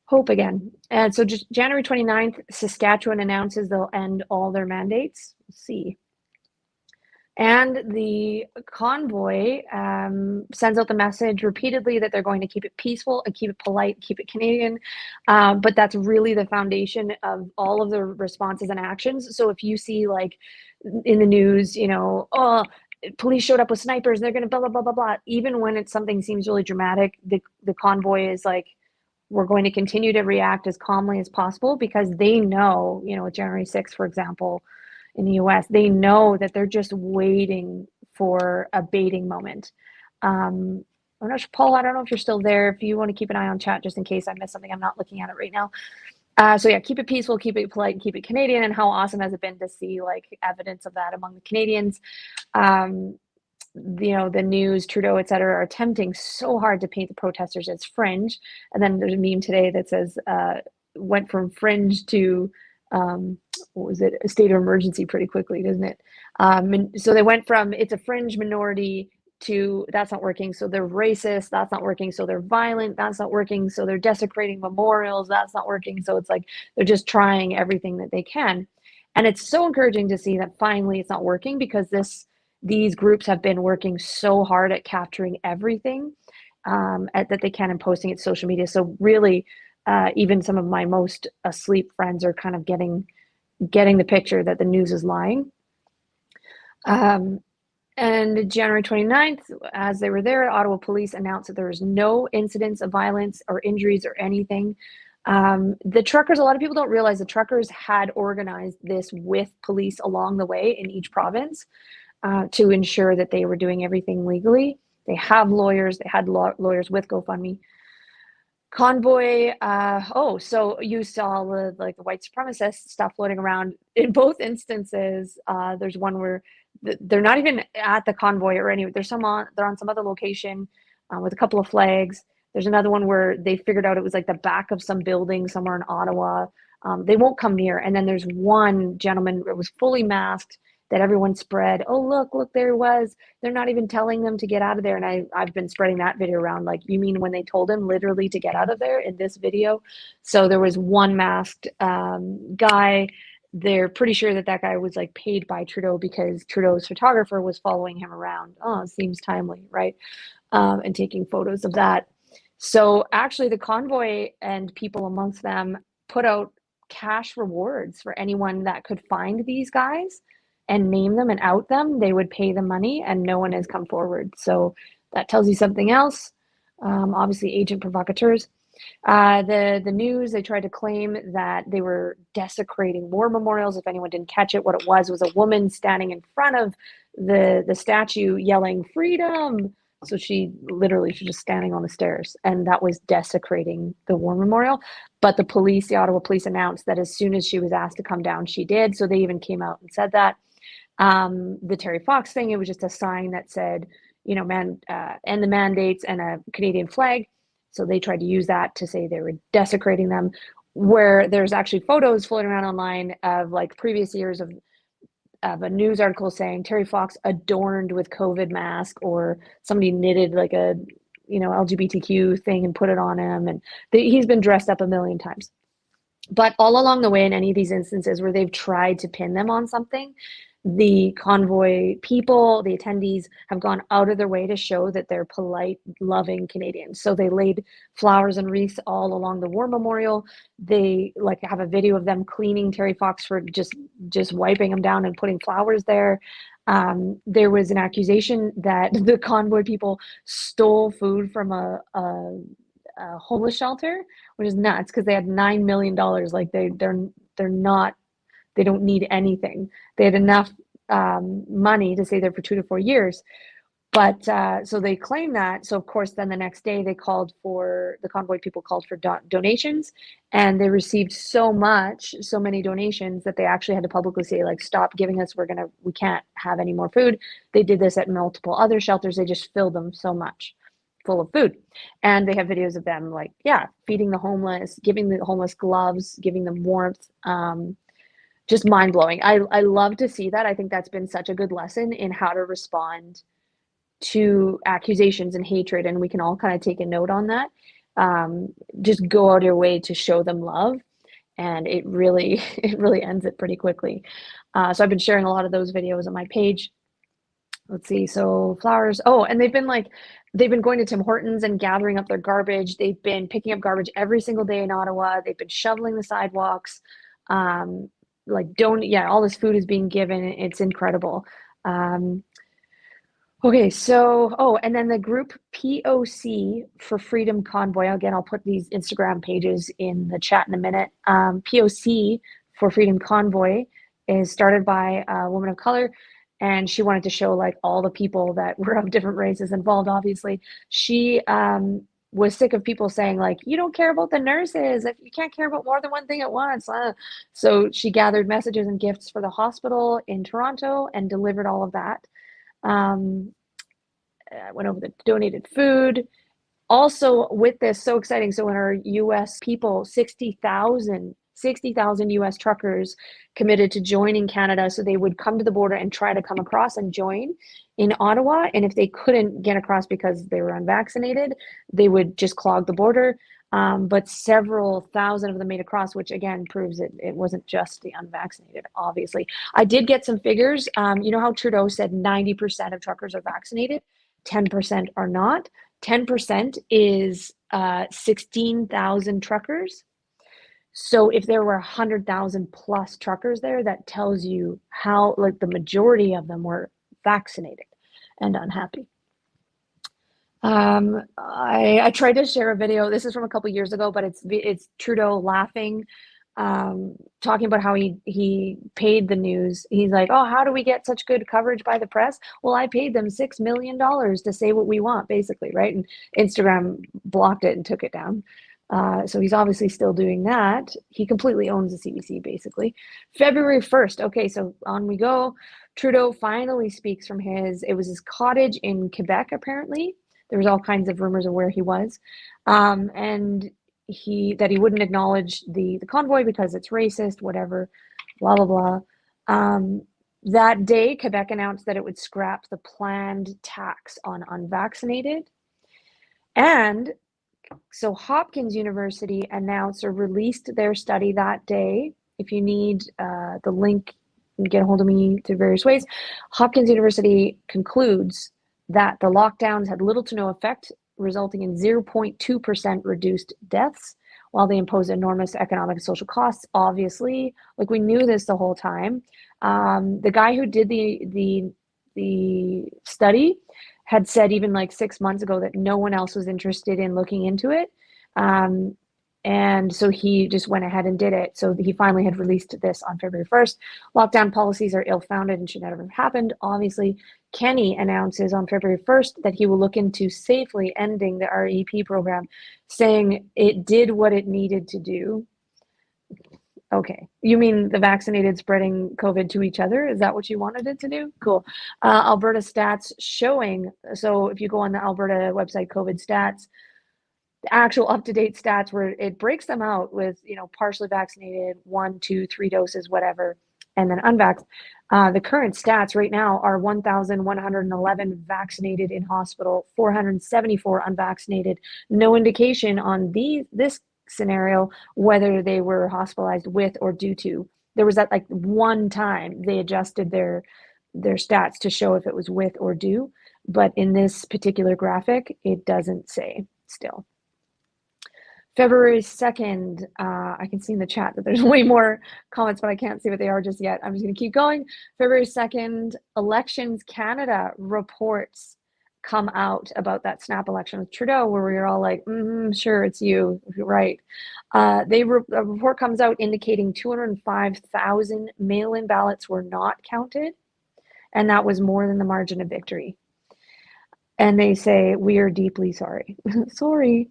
hope again. And so just January 29th, Saskatchewan announces they'll end all their mandates. Let's see. And the convoy sends out the message repeatedly that they're going to keep it peaceful and keep it polite, keep it Canadian. But that's really the foundation of all of the responses and actions. So if you see, like, in the news, oh, police showed up with snipers, they're going to blah, blah, blah, blah, blah. Even when something seems really dramatic, the convoy is like, we're going to continue to react as calmly as possible, because they know, with January 6th, for example, in the US, they know that they're just waiting for a baiting moment. I'm not sure, Paul, I don't know if you're still there. If you want to keep an eye on chat just in case I missed something, I'm not looking at it right now. So yeah, keep it peaceful, keep it polite, keep it Canadian. And how awesome has it been to see like evidence of that among the Canadians? Um, the news, Trudeau, et cetera, are attempting so hard to paint the protesters as fringe. And then there's a meme today that says, went from fringe to, what was it, a state of emergency pretty quickly, doesn't it? And so they went from it's a fringe minority to that's not working. So they're racist. That's not working. So they're violent. That's not working. So they're desecrating memorials. That's not working. So it's like they're just trying everything that they can. And it's so encouraging to see that finally it's not working because these groups have been working so hard at capturing everything that they can and posting it to social media. So really, even some of my most asleep friends are kind of getting the picture that the news is lying. And January 29th, as they were there, Ottawa police announced that there was no incidents of violence or injuries or anything. The truckers, a lot of people don't realize the truckers had organized this with police along the way in each province to ensure that they were doing everything legally. They have lawyers. They had lawyers with GoFundMe. Convoy. So you saw the white supremacist stuff floating around. In both instances, there's one where they're not even at the convoy or any. They're on some other location with a couple of flags. There's another one where they figured out it was like the back of some building somewhere in Ottawa. They won't come near. And then there's one gentleman that was fully masked that everyone spread. Oh, look, there he was. They're not even telling them to get out of there. And I've been spreading that video around. Like, you mean when they told him literally to get out of there in this video? So there was one masked guy. They're pretty sure that guy was like paid by Trudeau because Trudeau's photographer was following him around. Oh, it seems timely, right? And taking photos of that. So actually the convoy and people amongst them put out cash rewards for anyone that could find these guys and name them and out them. They would pay the money, and no one has come forward. So that tells you something else. Obviously, agent provocateurs. The news, they tried to claim that they were desecrating war memorials. If anyone didn't catch it, what it was a woman standing in front of the statue yelling freedom. So she's just standing on the stairs, and that was desecrating the war memorial. But the Ottawa police announced that as soon as she was asked to come down, she did. So they even came out and said that. The Terry Fox thing, it was just a sign that said, end the mandates and a Canadian flag. So they tried to use that to say they were desecrating them, where there's actually photos floating around online of like previous years of a news article saying Terry Fox adorned with COVID mask, or somebody knitted like a, LGBTQ thing and put it on him. And he's been dressed up a million times. But all along the way, in any of these instances where they've tried to pin them on something, the convoy people, the attendees, have gone out of their way to show that they're polite, loving Canadians. So they laid flowers and wreaths all along the war memorial. They have a video of them cleaning Terry Fox for just wiping him down and putting flowers there. There was an accusation that the convoy people stole food from a homeless shelter, which is nuts because they had $9 million. Like they're not. They don't need anything. They had enough money to stay there for 2 to 4 years. But so they claim that. So of course, then the next day the convoy people called for donations, and they received so many donations that they actually had to publicly say, like, stop giving us. We can't have any more food. They did this at multiple other shelters. They just filled them so much full of food. And they have videos of them feeding the homeless, giving the homeless gloves, giving them warmth. Just mind-blowing. I love to see that. I think that's been such a good lesson in how to respond to accusations and hatred, and we can all kind of take a note on that. Just go out of your way to show them love, and it really ends it pretty quickly. So I've been sharing a lot of those videos on my page. Let's see. So flowers. Oh, and they've been going to Tim Hortons and gathering up their garbage. They've been picking up garbage every single day in Ottawa. They've been shoveling the sidewalks. All this food is being given. It's incredible. Okay, so, and then the group POC for Freedom Convoy. Again, I'll put these Instagram pages in the chat in a minute. POC for Freedom Convoy is started by a woman of color, and she wanted to show all the people that were of different races involved. Obviously, she was sick of people saying like, you don't care about the nurses, if you can't care about more than one thing at once. So she gathered messages and gifts for the hospital in Toronto and delivered all of that. Went over the donated food. Also with this, so exciting. So in our US people, 60,000 US truckers committed to joining Canada. So they would come to the border and try to come across and join in Ottawa. And if they couldn't get across because they were unvaccinated, they would just clog the border. But several thousand of them made across, which again proves it wasn't just the unvaccinated, obviously. I did get some figures. You know how Trudeau said 90% of truckers are vaccinated, 10% are not. 10% is 16,000 truckers. So if there were 100,000 plus truckers there, that tells you how like the majority of them were vaccinated and unhappy. I tried to share a video. This is from a couple years ago, but it's Trudeau laughing, talking about how he paid the news. He's like, oh, how do we get such good coverage by the press? Well, I paid them $6 million to say what we want, basically, right? And Instagram blocked it and took it down. So he's obviously still doing that. He completely owns the CBC, basically. February 1st. Okay, so on we go. Trudeau finally speaks from it was his cottage in Quebec, apparently. There was all kinds of rumors of where he was. And he wouldn't acknowledge the convoy because it's racist, whatever, blah, blah, blah. That day, Quebec announced that it would scrap the planned tax on unvaccinated. And so Hopkins University announced or released their study that day. If you need the link, you can get a hold of me through various ways. Hopkins University concludes that the lockdowns had little to no effect, resulting in 0.2% reduced deaths, while they imposed enormous economic and social costs. Obviously, like we knew this the whole time. The guy who did the study had said even like 6 months ago that no one else was interested in looking into it. And so he just went ahead and did it. So he finally had released this on February 1st. Lockdown policies are ill-founded and should never have happened. Obviously, Kenney announces on February 1st that he will look into safely ending the REP program, saying it did what it needed to do. Okay, you mean the vaccinated spreading COVID to each other? Is that what you wanted it to do? Cool. Alberta stats showing, so if you go on the Alberta website, COVID stats, the actual up-to-date stats where it breaks them out with, partially vaccinated, 1, 2, 3 doses, whatever, and then unvaxxed. The current stats right now are 1,111 vaccinated in hospital, 474 unvaccinated. No indication on this scenario whether they were hospitalized with or due to. There was that like one time they adjusted their stats to show if it was with or due, but in this particular graphic, it doesn't say still. February 2nd, I can see in the chat that there's way more comments, but I can't see what they are just yet. I'm just going to keep going. February 2nd, Elections Canada reports come out about that snap election with Trudeau, where we were all like, sure, it's you, right. A report comes out indicating 205,000 mail-in ballots were not counted, and that was more than the margin of victory. And they say, we are deeply sorry. sorry.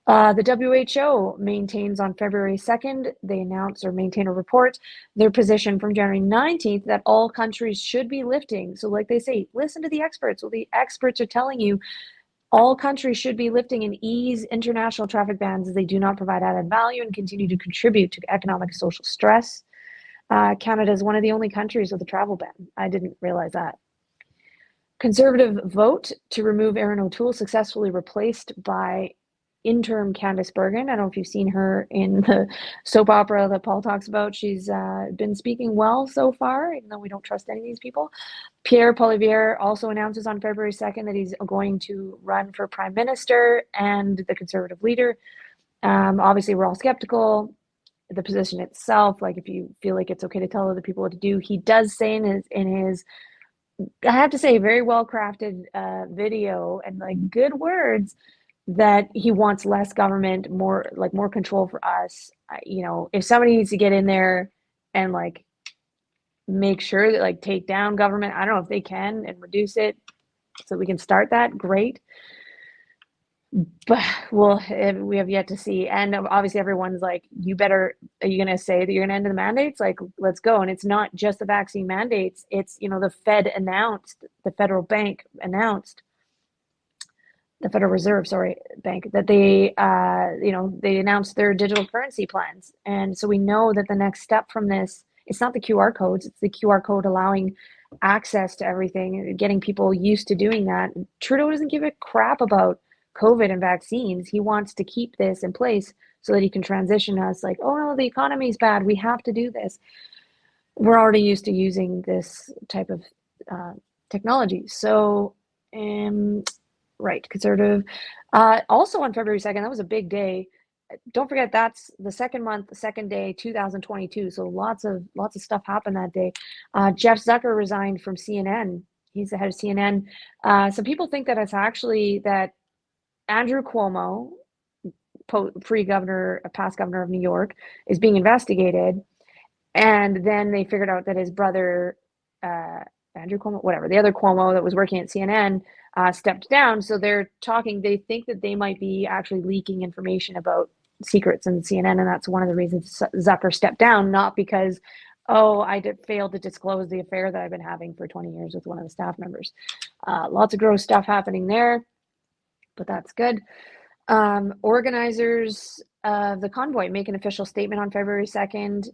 The WHO maintains on February 2nd, they announce or maintain a report, their position from January 19th that all countries should be lifting. So like they say, listen to the experts. Well, the experts are telling you all countries should be lifting and ease international traffic bans as they do not provide added value and continue to contribute to economic and social stress. Canada is one of the only countries with a travel ban. I didn't realize that. Conservative vote to remove Erin O'Toole successfully replaced by interim Candice Bergen. I don't know if you've seen her in the soap opera that Paul talks about. She's been speaking well so far, even though we don't trust any of these people. Pierre Poilievre also announces on February 2nd that he's going to run for prime minister and the Conservative leader. Obviously, we're all skeptical. The position itself, like if you feel like it's okay to tell other people what to do, he does say in his I have to say, very well crafted video and like good words that he wants less government, more control for us. If somebody needs to get in there and like make sure that like take down government, I don't know if they can and reduce it so we can start that, great. But well, we have yet to see. And obviously everyone's like, are you going to say that you're going to end the mandates? Like, let's go. And it's not just the vaccine mandates. It's, the the federal bank announced, the Federal Reserve, sorry, bank, that they announced their digital currency plans. And so we know that the next step from this, it's not the QR codes, it's the QR code allowing access to everything, getting people used to doing that. Trudeau doesn't give a crap about COVID and vaccines. He wants to keep this in place so that he can transition us like, oh no, the economy's bad, we have to do this. We're already used to using this type of technology. So, right, conservative. Also on February 2nd, that was a big day. Don't forget that's the second month, the second day, 2022. So lots of stuff happened that day. Jeff Zucker resigned from CNN. He's the head of CNN. Some people think that it's actually that Andrew Cuomo, pre-governor, past governor of New York, is being investigated. And then they figured out that his brother, Andrew Cuomo, whatever, the other Cuomo that was working at CNN, stepped down. So they think that they might be actually leaking information about secrets in CNN. And that's one of the reasons Zucker stepped down, not because, failed to disclose the affair that I've been having for 20 years with one of the staff members. Lots of gross stuff happening there, but that's good. Organizers of the convoy make an official statement on February 2nd.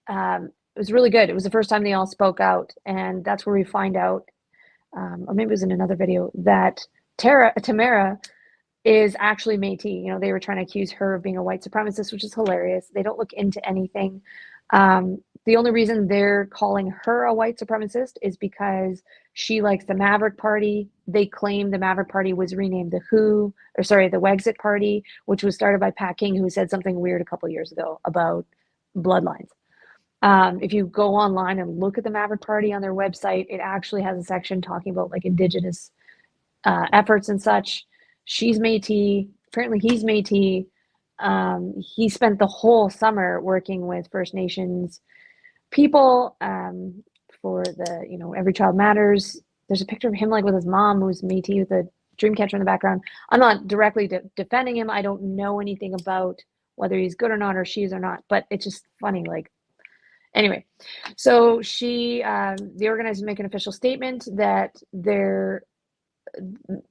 It was really good. It was the first time they all spoke out, and that's where we find out, or maybe it was in another video, that Tamara is actually Métis. They were trying to accuse her of being a white supremacist, which is hilarious. They don't look into anything. The only reason they're calling her a white supremacist is because she likes the Maverick Party. They claim the Maverick Party was renamed the Wexit Party, which was started by Pat King, who said something weird a couple years ago about bloodlines. If you go online and look at the Maverick Party on their website, it actually has a section talking about like Indigenous efforts and such. She's Métis. Apparently he's Métis. He spent the whole summer working with First Nations people for the, Every Child Matters. There's a picture of him like with his mom, who's Métis, with a dream catcher in the background. I'm not directly defending him. I don't know anything about whether he's good or not, or she is or not, but it's just funny. Anyway, so the organizers make an official statement that their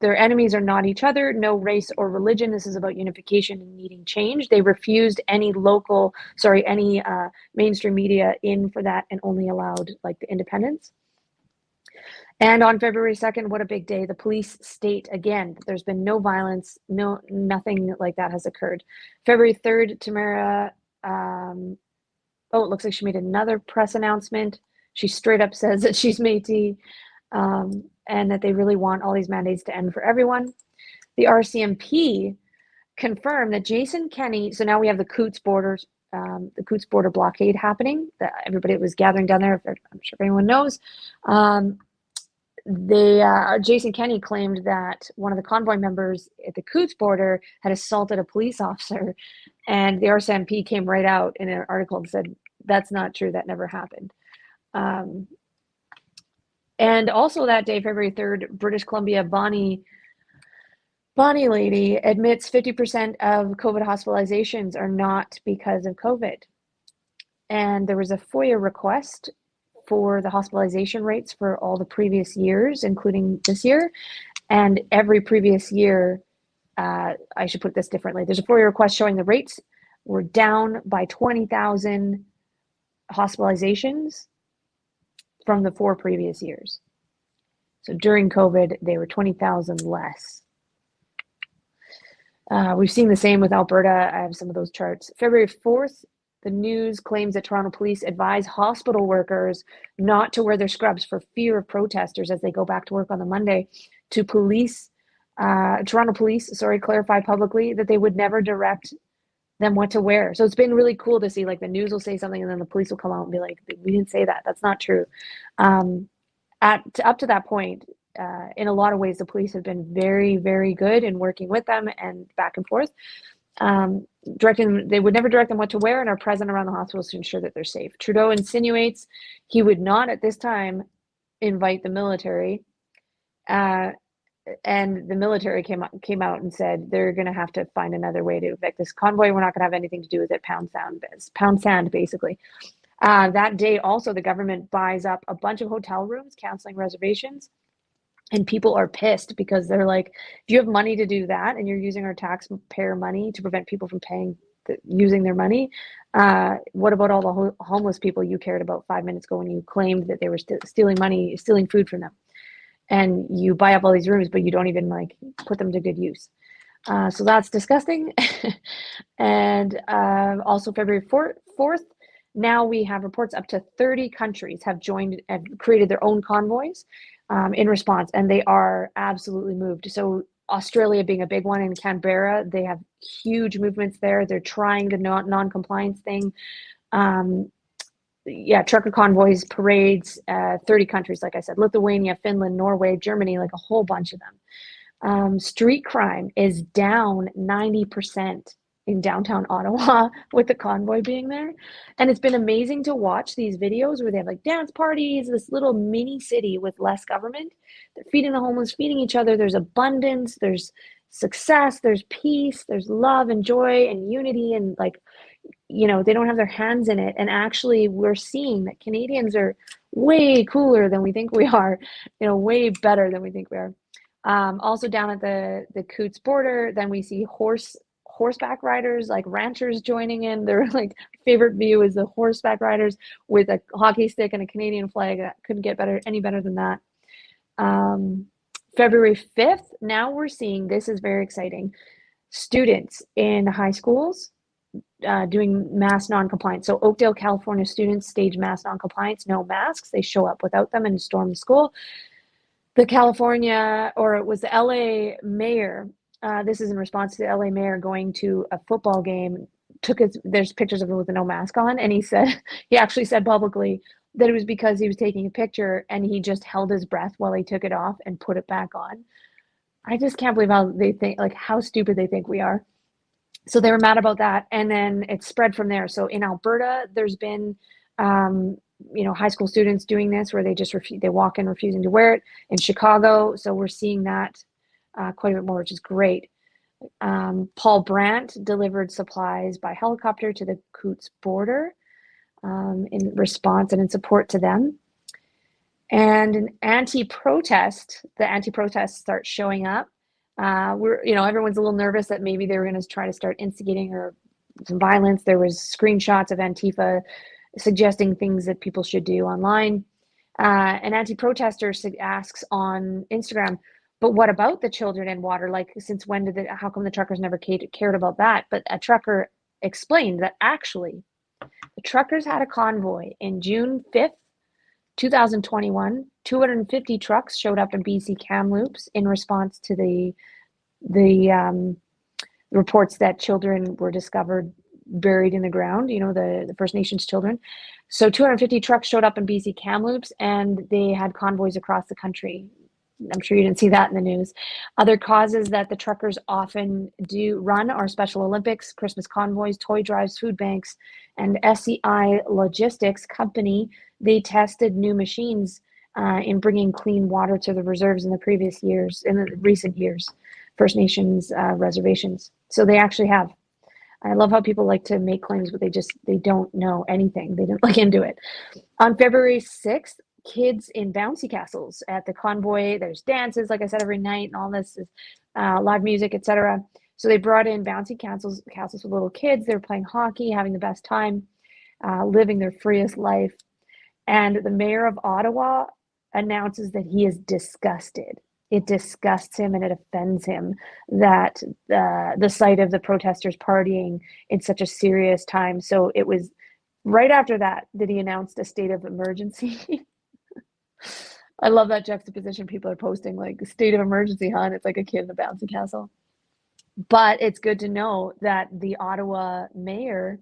enemies are not each other, no race or religion. This is about unification and needing change. They refused any mainstream media in for that, and only allowed like the independents. And on February 2nd, what a big day. The police state again, there's been no violence, nothing like that has occurred. February 3rd, Tamara, it looks like she made another press announcement. She straight up says that she's Métis, and that they really want all these mandates to end for everyone. The RCMP confirmed that Jason Kenney, so now we have the Coutts border blockade happening, that everybody was gathering down there, I'm sure anyone knows. Jason Kenney claimed that one of the convoy members at the Coutts border had assaulted a police officer, and the RCMP came right out in an article and said, that's not true, that never happened. And also that day, February 3rd, British Columbia Bonnie lady admits 50% of COVID hospitalizations are not because of COVID. And there was a FOIA request for the hospitalization rates for all the previous years, including this year. And every previous year, I should put this differently, there's a FOIA request showing the rates were down by 20,000 hospitalizations from the 4 previous years. So during COVID, they were 20,000 less. We've seen the same with Alberta. I have some of those charts. February 4th, the News claims that Toronto police advise hospital workers not to wear their scrubs for fear of protesters as they go back to work on the Monday. Toronto police, clarify publicly that they would never direct them what to wear. So it's been really cool to see, like, the news will say something and then the police will come out and be like, we didn't say that. That's not true. Up to that point, in a lot of ways, the police have been very, very good in working with them and back and forth. They would never direct them what to wear and are present around the hospitals to ensure that they're safe. Trudeau insinuates he would not at this time invite the military. and the military came out and said they're going to have to find another way to evict this convoy. We're not going to have anything to do with it. Pound sand, basically. That day, also, the government buys up a bunch of hotel rooms, canceling reservations. And people are pissed because they're like, if you have money to do that and you're using our taxpayer money to prevent people from using their money, what about all the homeless people you cared about 5 minutes ago when you claimed that they were stealing money, stealing food from them? And you buy up all these rooms, but you don't even like put them to good use. So that's disgusting. And also February 4th, now we have reports up to 30 countries have created their own convoys in response, and they are absolutely moved. So Australia being a big one, in Canberra, they have huge movements there. They're trying the non-compliance thing. Trucker convoys, parades, 30 countries, like I said, Lithuania, Finland, Norway, Germany, like a whole bunch of them. Street crime is down 90% in downtown Ottawa with the convoy being there. And it's been amazing to watch these videos where they have like dance parties, this little mini city with less government. They're feeding the homeless, feeding each other. There's abundance, there's success, there's peace, there's love and joy and unity, and like, they don't have their hands in it. And actually we're seeing that Canadians are way cooler than we think we are, way better than we think we are. Also down at the Coutts border, then we see horseback riders, like ranchers joining in. Their like favorite view is the horseback riders with a hockey stick and a Canadian flag. That couldn't get any better than that. February 5th, now we're seeing, this is very exciting, students in high schools doing mass non-compliance. So Oakdale, California students stage mass non-compliance, no masks. They show up without them and storm the school. The LA mayor, this is in response to the LA mayor going to a football game, there's pictures of him with no mask on, and he actually said publicly that it was because he was taking a picture and he just held his breath while he took it off and put it back on. I just can't believe how they think, like how stupid they think we are. So they were mad about that, and then it spread from there. So in Alberta, there's been high school students doing this where they walk in refusing to wear it. In Chicago, so we're seeing that quite a bit more, which is great. Paul Brandt delivered supplies by helicopter to the Coutts border in response and in support to them. And the anti-protests start showing up. Everyone's a little nervous that maybe they were going to try to start instigating or some violence. There was screenshots of Antifa suggesting things that people should do online. An anti-protester asks on Instagram, but what about the children in water? Like, since when how come the truckers never cared about that? But a trucker explained that actually the truckers had a convoy in June 5th, 2021. 250 trucks showed up in BC Kamloops in response to the reports that children were discovered buried in the ground, the First Nations children. So 250 trucks showed up in BC Kamloops, and they had convoys across the country. I'm sure you didn't see that in the news. Other causes that the truckers often do run are Special Olympics, Christmas convoys, toy drives, food banks, and SCI Logistics Company. They tested new machines in bringing clean water to the reserves in the recent years, First Nations reservations. So they actually have. I love how people like to make claims, but they don't know anything. They didn't look into it. On February 6th, kids in bouncy castles at the convoy. There's dances, like I said, every night, and all this is live music, etc. So they brought in bouncy castles with little kids. They were playing hockey, having the best time, living their freest life. And the mayor of Ottawa announces that he is disgusted. It disgusts him and it offends him that the sight of the protesters partying in such a serious time. So it was right after that he announced a state of emergency. I love that juxtaposition people are posting, like state of emergency, huh? And it's like a kid in a bouncy castle. But it's good to know that the Ottawa mayor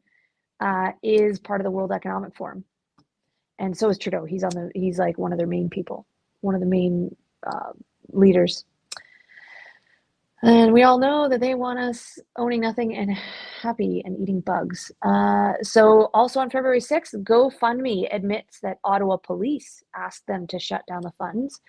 is part of the World Economic Forum. And so is Trudeau. He's like one of their main people, one of the main leaders. And we all know that they want us owning nothing and happy and eating bugs. So also on February 6th, GoFundMe admits that Ottawa police asked them to shut down the funds.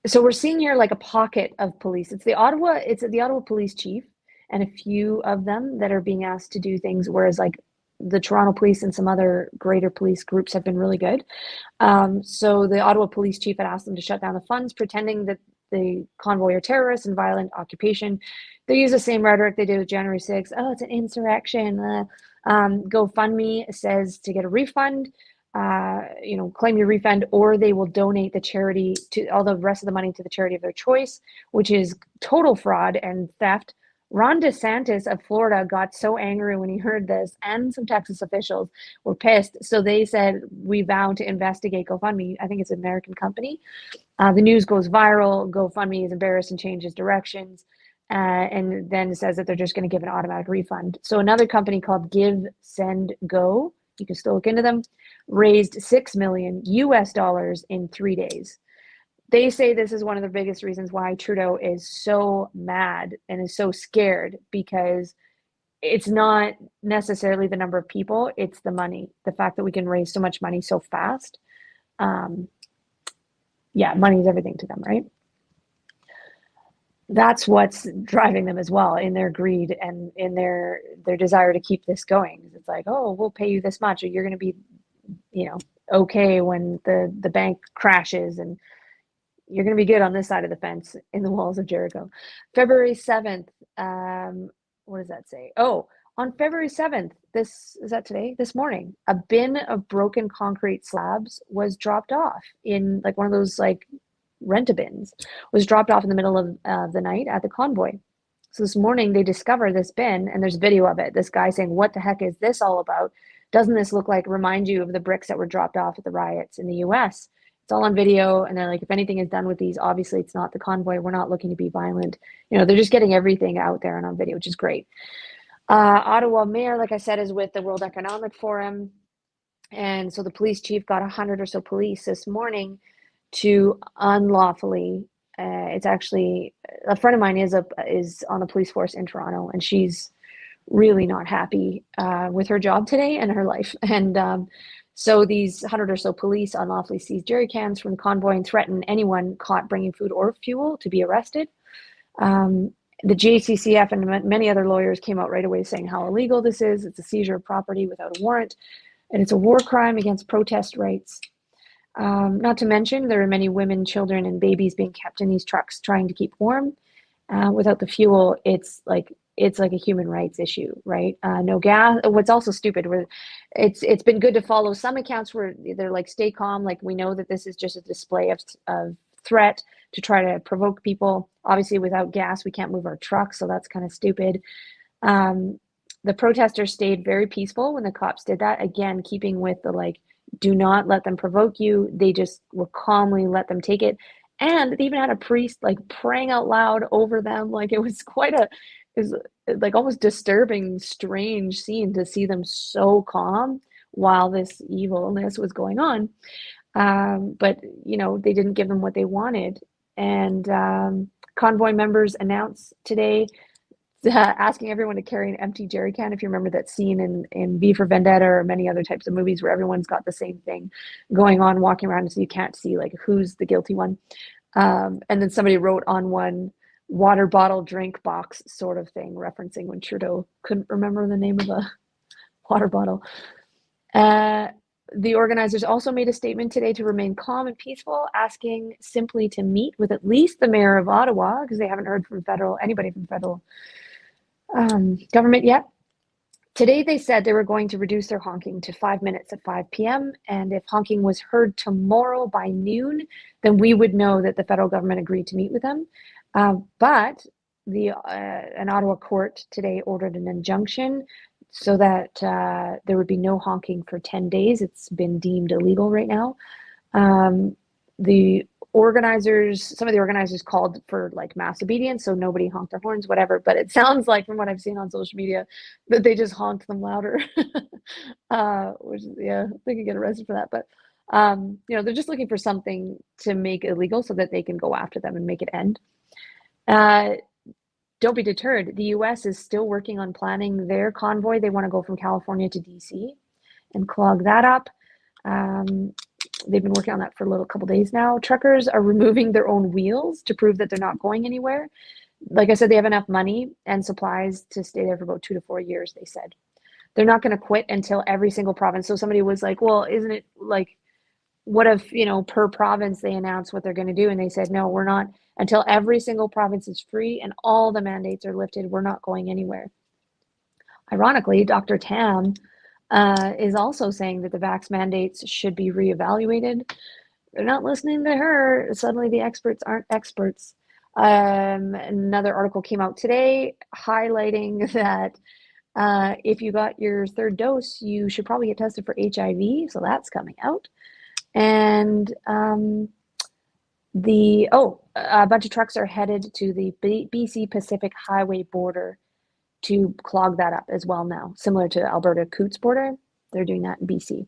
So we're seeing here like a pocket of police. It's the Ottawa police chief and a few of them that are being asked to do things, whereas like the Toronto police and some other greater police groups have been really good. So the Ottawa police chief had asked them to shut down the funds, pretending that the convoy are terrorists and violent occupation. They use the same rhetoric they did with January 6th. Oh, it's an insurrection. GoFundMe says to get a refund, claim your refund, or they will donate the charity to all the rest of the money to the charity of their choice, which is total fraud and theft. Ron DeSantis of Florida got so angry when he heard this, and some Texas officials were pissed. So they said, we vow to investigate GoFundMe. I think it's an American company. The news goes viral. GoFundMe is embarrassed and changes directions, and then says that they're just going to give an automatic refund. So another company called Give, Send, Go, you can still look into them, raised $6 million US in 3 days. They say this is one of the biggest reasons why Trudeau is so mad and is so scared, because it's not necessarily the number of people, it's the money, the fact that we can raise so much money so fast. Money is everything to them, right? That's what's driving them as well, in their greed and in their desire to keep this going. It's like, oh, we'll pay you this much, or you're going to be, okay when the bank crashes, and you're going to be good on this side of the fence in the walls of Jericho. February 7th, what does that say? Oh, on February 7th, is that today? This morning, a bin of broken concrete slabs was dropped off in like one of those like rent-a-bins, was dropped off in the middle of the night at the convoy. So this morning they discover this bin, and there's video of it. This guy saying, what the heck is this all about? Doesn't this remind you of the bricks that were dropped off at the riots in the US? It's all on video, and they're like, if anything is done with these, obviously it's not the convoy. We're not looking to be violent. They're just getting everything out there and on video, which is great. Ottawa mayor, like I said, is with the World Economic Forum. And so the police chief got 100 or so police this morning to unlawfully, it's actually, a friend of mine is on the police force in Toronto, and she's really not happy with her job today and her life. And so these 100 or so police unlawfully seized jerry cans from the convoy and threatened anyone caught bringing food or fuel to be arrested. The JCCF and many other lawyers came out right away saying how illegal this is. It's a seizure of property without a warrant, and it's a war crime against protest rights. Not to mention, there are many women, children, and babies being kept in these trucks trying to keep warm. Without the fuel, it's like a human rights issue, right? No gas. What's also stupid, where it's been good to follow some accounts where they're like, stay calm, like we know that this is just a display of threat to try to provoke people. Obviously, without gas, we can't move our trucks, so that's kind of stupid. The protesters stayed very peaceful when the cops did that. Again, keeping with the do not let them provoke you. They just will calmly let them take it. And they even had a priest praying out loud over them. It was almost disturbing, strange scene to see them so calm while this evilness was going on. But they didn't give them what they wanted. And convoy members announced today asking everyone to carry an empty jerry can. If you remember that scene in V for Vendetta or many other types of movies where everyone's got the same thing going on, walking around, so you can't see who's the guilty one. And then somebody wrote on one, water bottle drink box sort of thing, referencing when Trudeau couldn't remember the name of a water bottle. The organizers also made a statement today to remain calm and peaceful, asking simply to meet with at least the mayor of Ottawa, because they haven't heard from anybody from federal government yet. Today they said they were going to reduce their honking to 5 minutes at 5 p.m. And if honking was heard tomorrow by noon, then we would know that the federal government agreed to meet with them. But an Ottawa court today ordered an injunction so that there would be no honking for 10 days. It's been deemed illegal right now. Some of the organizers called for mass obedience, so nobody honked their horns, whatever. But it sounds like, from what I've seen on social media, that they just honked them louder, which they could get arrested for that. But they're just looking for something to make illegal so that they can go after them and make it end. Don't be deterred. The U.S. is still working on planning their convoy. They want to go from California to D.C. and clog that up. they've been working on that for a couple days now. Truckers are removing their own wheels to prove that they're not going anywhere. Like I said, they have enough money and supplies to stay there for about 2 to 4 years, they said. They're not going to quit until every single province. So somebody was like, well, isn't it like, what if, per province they announce what they're going to do? And they said, no, we're not. Until every single province is free and all the mandates are lifted, we're not going anywhere. Ironically, Dr. Tam is also saying that the vax mandates should be reevaluated. They're not listening to her. Suddenly the experts aren't experts. Another article came out today highlighting that if you got your third dose, you should probably get tested for HIV. So that's coming out. And a bunch of trucks are headed to the BC Pacific Highway border to clog that up as well now. Similar to Alberta Coots border, they're doing that in BC.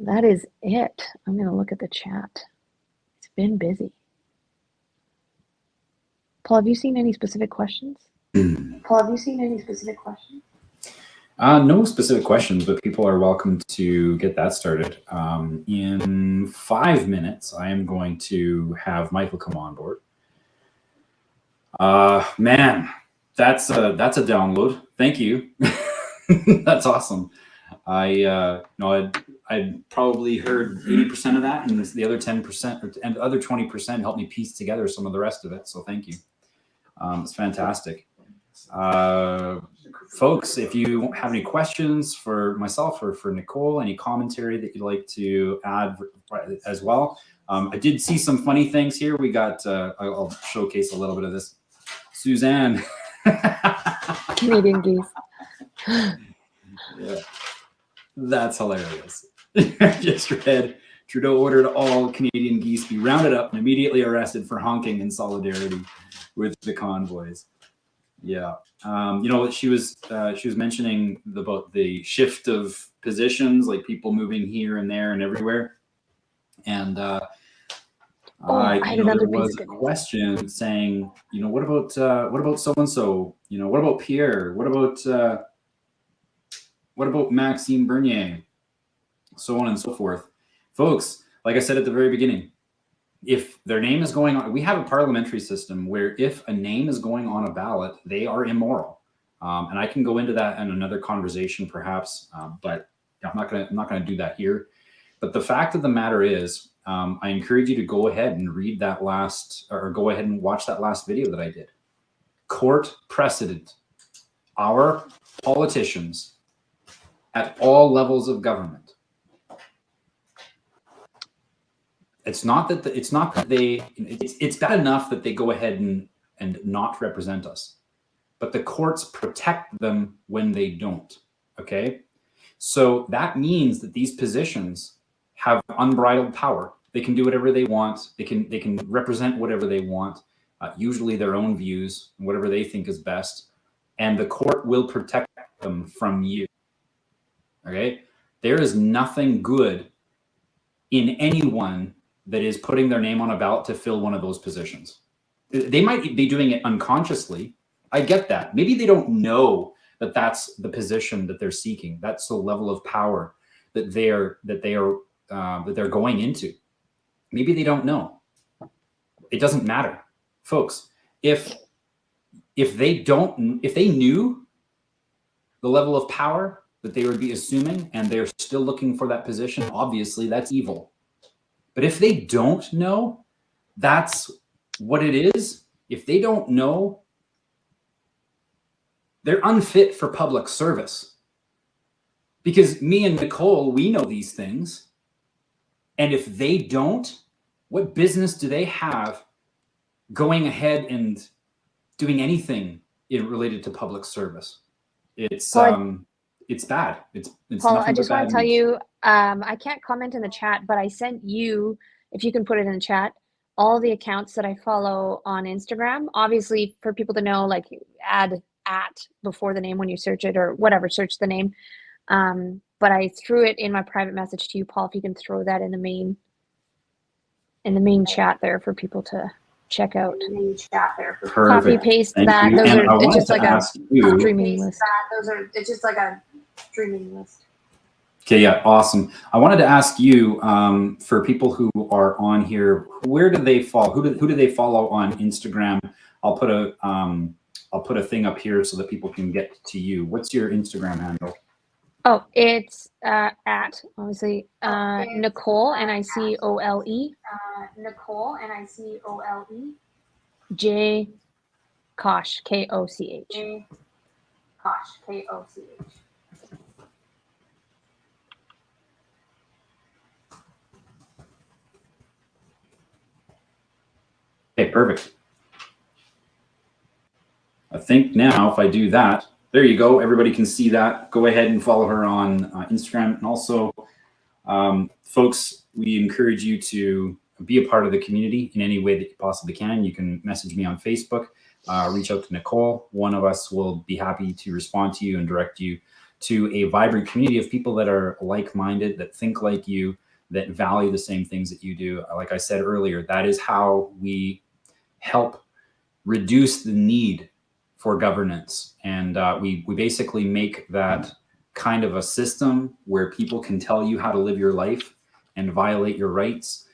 That is it. I'm going to look at the chat. It's been busy. Paul, have you seen any specific questions? No specific questions, but people are welcome to get that started. In 5 minutes, I am going to have Michael come on board. Man, that's a download. Thank you. That's awesome. I'd probably heard 80% of that, and the other 10% and the other 20% helped me piece together some of the rest of it. So thank you. It's fantastic. Folks, if you have any questions for myself or for Nicole, any commentary that you'd like to add as well. I did see some funny things here. We got, I'll showcase a little bit of this. Suzanne. Canadian geese. Yeah, that's hilarious. Just read, Trudeau ordered all Canadian geese be rounded up and immediately arrested for honking in solidarity with the convoys. Yeah, she was mentioning about the shift of positions, like people moving here and there and everywhere. And there was a question saying, what about so and so? What about Pierre? What about Maxime Bernier? So on and so forth, folks. Like I said at the very beginning, if their name is going on, we have a parliamentary system where if a name is going on a ballot, they are immoral. And I can go into that in another conversation perhaps, but I'm not gonna do that here. But the fact of the matter is, I encourage you to go ahead and read that go ahead and watch that last video that I did. Court precedent. Our politicians at all levels of government. It's bad enough that they go ahead and not represent us, but the courts protect them when they don't. Okay. So that means that these positions have unbridled power. They can do whatever they want. They can represent whatever they want, usually their own views, whatever they think is best. And the court will protect them from you. Okay. There is nothing good in anyone that is putting their name on a ballot to fill one of those positions. They might be doing it unconsciously. I get that. Maybe they don't know that that's the position that they're seeking. That's the level of power that they're going into. Maybe they don't know. It doesn't matter, folks. If they knew the level of power that they would be assuming, and they're still looking for that position, obviously that's evil. But if they don't know, that's what it is. If they don't know, they're unfit for public service. Because me and Nicole, we know these things. And if they don't, what business do they have going ahead and doing anything related to public service? It's bad. It's Paul, I just want to tell you, I can't comment in the chat, but I sent you, if you can put it in the chat, all the accounts that I follow on Instagram. Obviously, for people to know, like add @ before the name when you search it or whatever, search the name. But I threw it in my private message to you, Paul, if you can throw that in the main chat there for people to check out. Perfect. Copy paste that. It's just like a streaming list. Okay, yeah, awesome. I wanted to ask you, for people who are on here, where do they follow? Who do they follow on Instagram? I'll put a thing up here so that people can get to you. What's your Instagram handle? Oh, it's at obviously Nicole Nicole Nicole J Koch Koch. Koch. Okay, perfect. I think now if I do that, there you go. Everybody can see that. Go ahead and follow her on Instagram. And also, folks, we encourage you to be a part of the community in any way that you possibly can. You can message me on Facebook, reach out to Nicole. One of us will be happy to respond to you and direct you to a vibrant community of people that are like-minded, that think like you, that value the same things that you do. Like I said earlier, that is how we help reduce the need for governance. And we basically make that kind of a system where people can tell you how to live your life and violate your rights.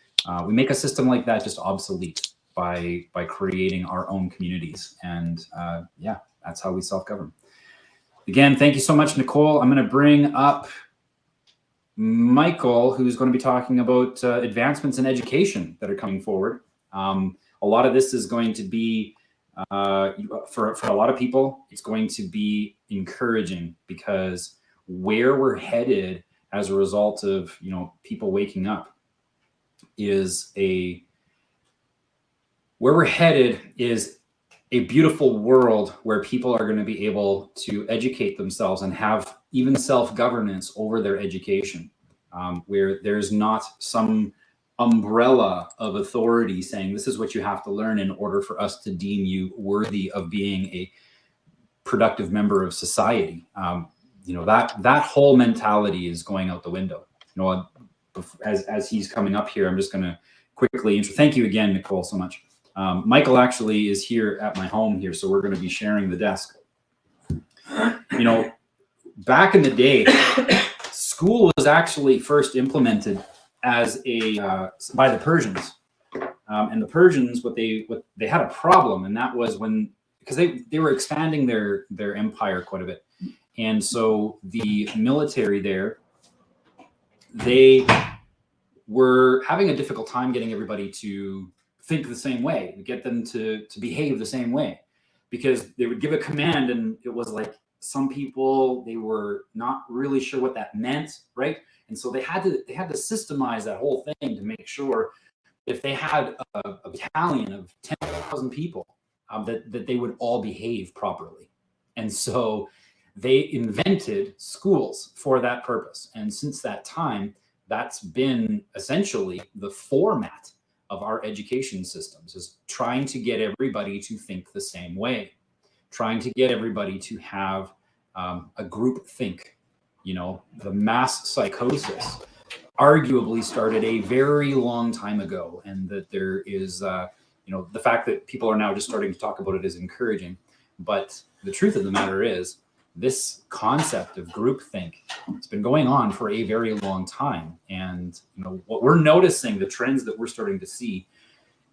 We make a system like that just obsolete by creating our own communities. And yeah, that's how we self-govern. Again, thank you so much, Nicole. I'm going to bring up Michael, who's going to be talking about advancements in education that are coming forward. A lot of this is going to be, for a lot of people, it's going to be encouraging, because where we're headed as a result of, people waking up is where we're headed is a beautiful world where people are going to be able to educate themselves and have even self-governance over their education, where there's not some umbrella of authority saying this is what you have to learn in order for us to deem you worthy of being a productive member of society. That whole mentality is going out the window. As he's coming up here, I'm just going to quickly thank you again, Nicole, so much. Michael actually is here at my home here, so we're going to be sharing the desk. Back in the day, school was actually first implemented as by the Persians, and the Persians, they had a problem, and that was because they were expanding their empire quite a bit, and so the military there, they were having a difficult time getting everybody to think the same way, get them to behave the same way, because they would give a command and it was like some people, they were not really sure what that meant, right? And so they had to systemize that whole thing to make sure if they had a battalion of 10,000 people, that they would all behave properly. And so they invented schools for that purpose. And since that time, that's been essentially the format of our education systems, is trying to get everybody to think the same way, trying to get everybody to have a group think. The mass psychosis arguably started a very long time ago, and that there is, the fact that people are now just starting to talk about it is encouraging. But the truth of the matter is, this concept of groupthink, it's been going on for a very long time. And what we're noticing, the trends that we're starting to see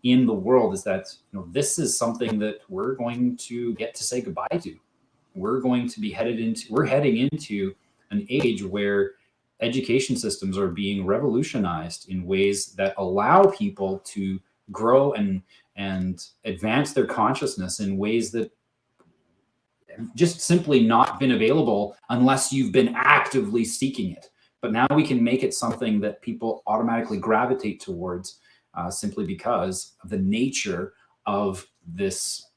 in the world, is that this is something that we're going to get to say goodbye to. We're heading into an age where education systems are being revolutionized in ways that allow people to grow and advance their consciousness in ways that just simply not been available unless you've been actively seeking it. But now we can make it something that people automatically gravitate towards, simply because of the nature of this,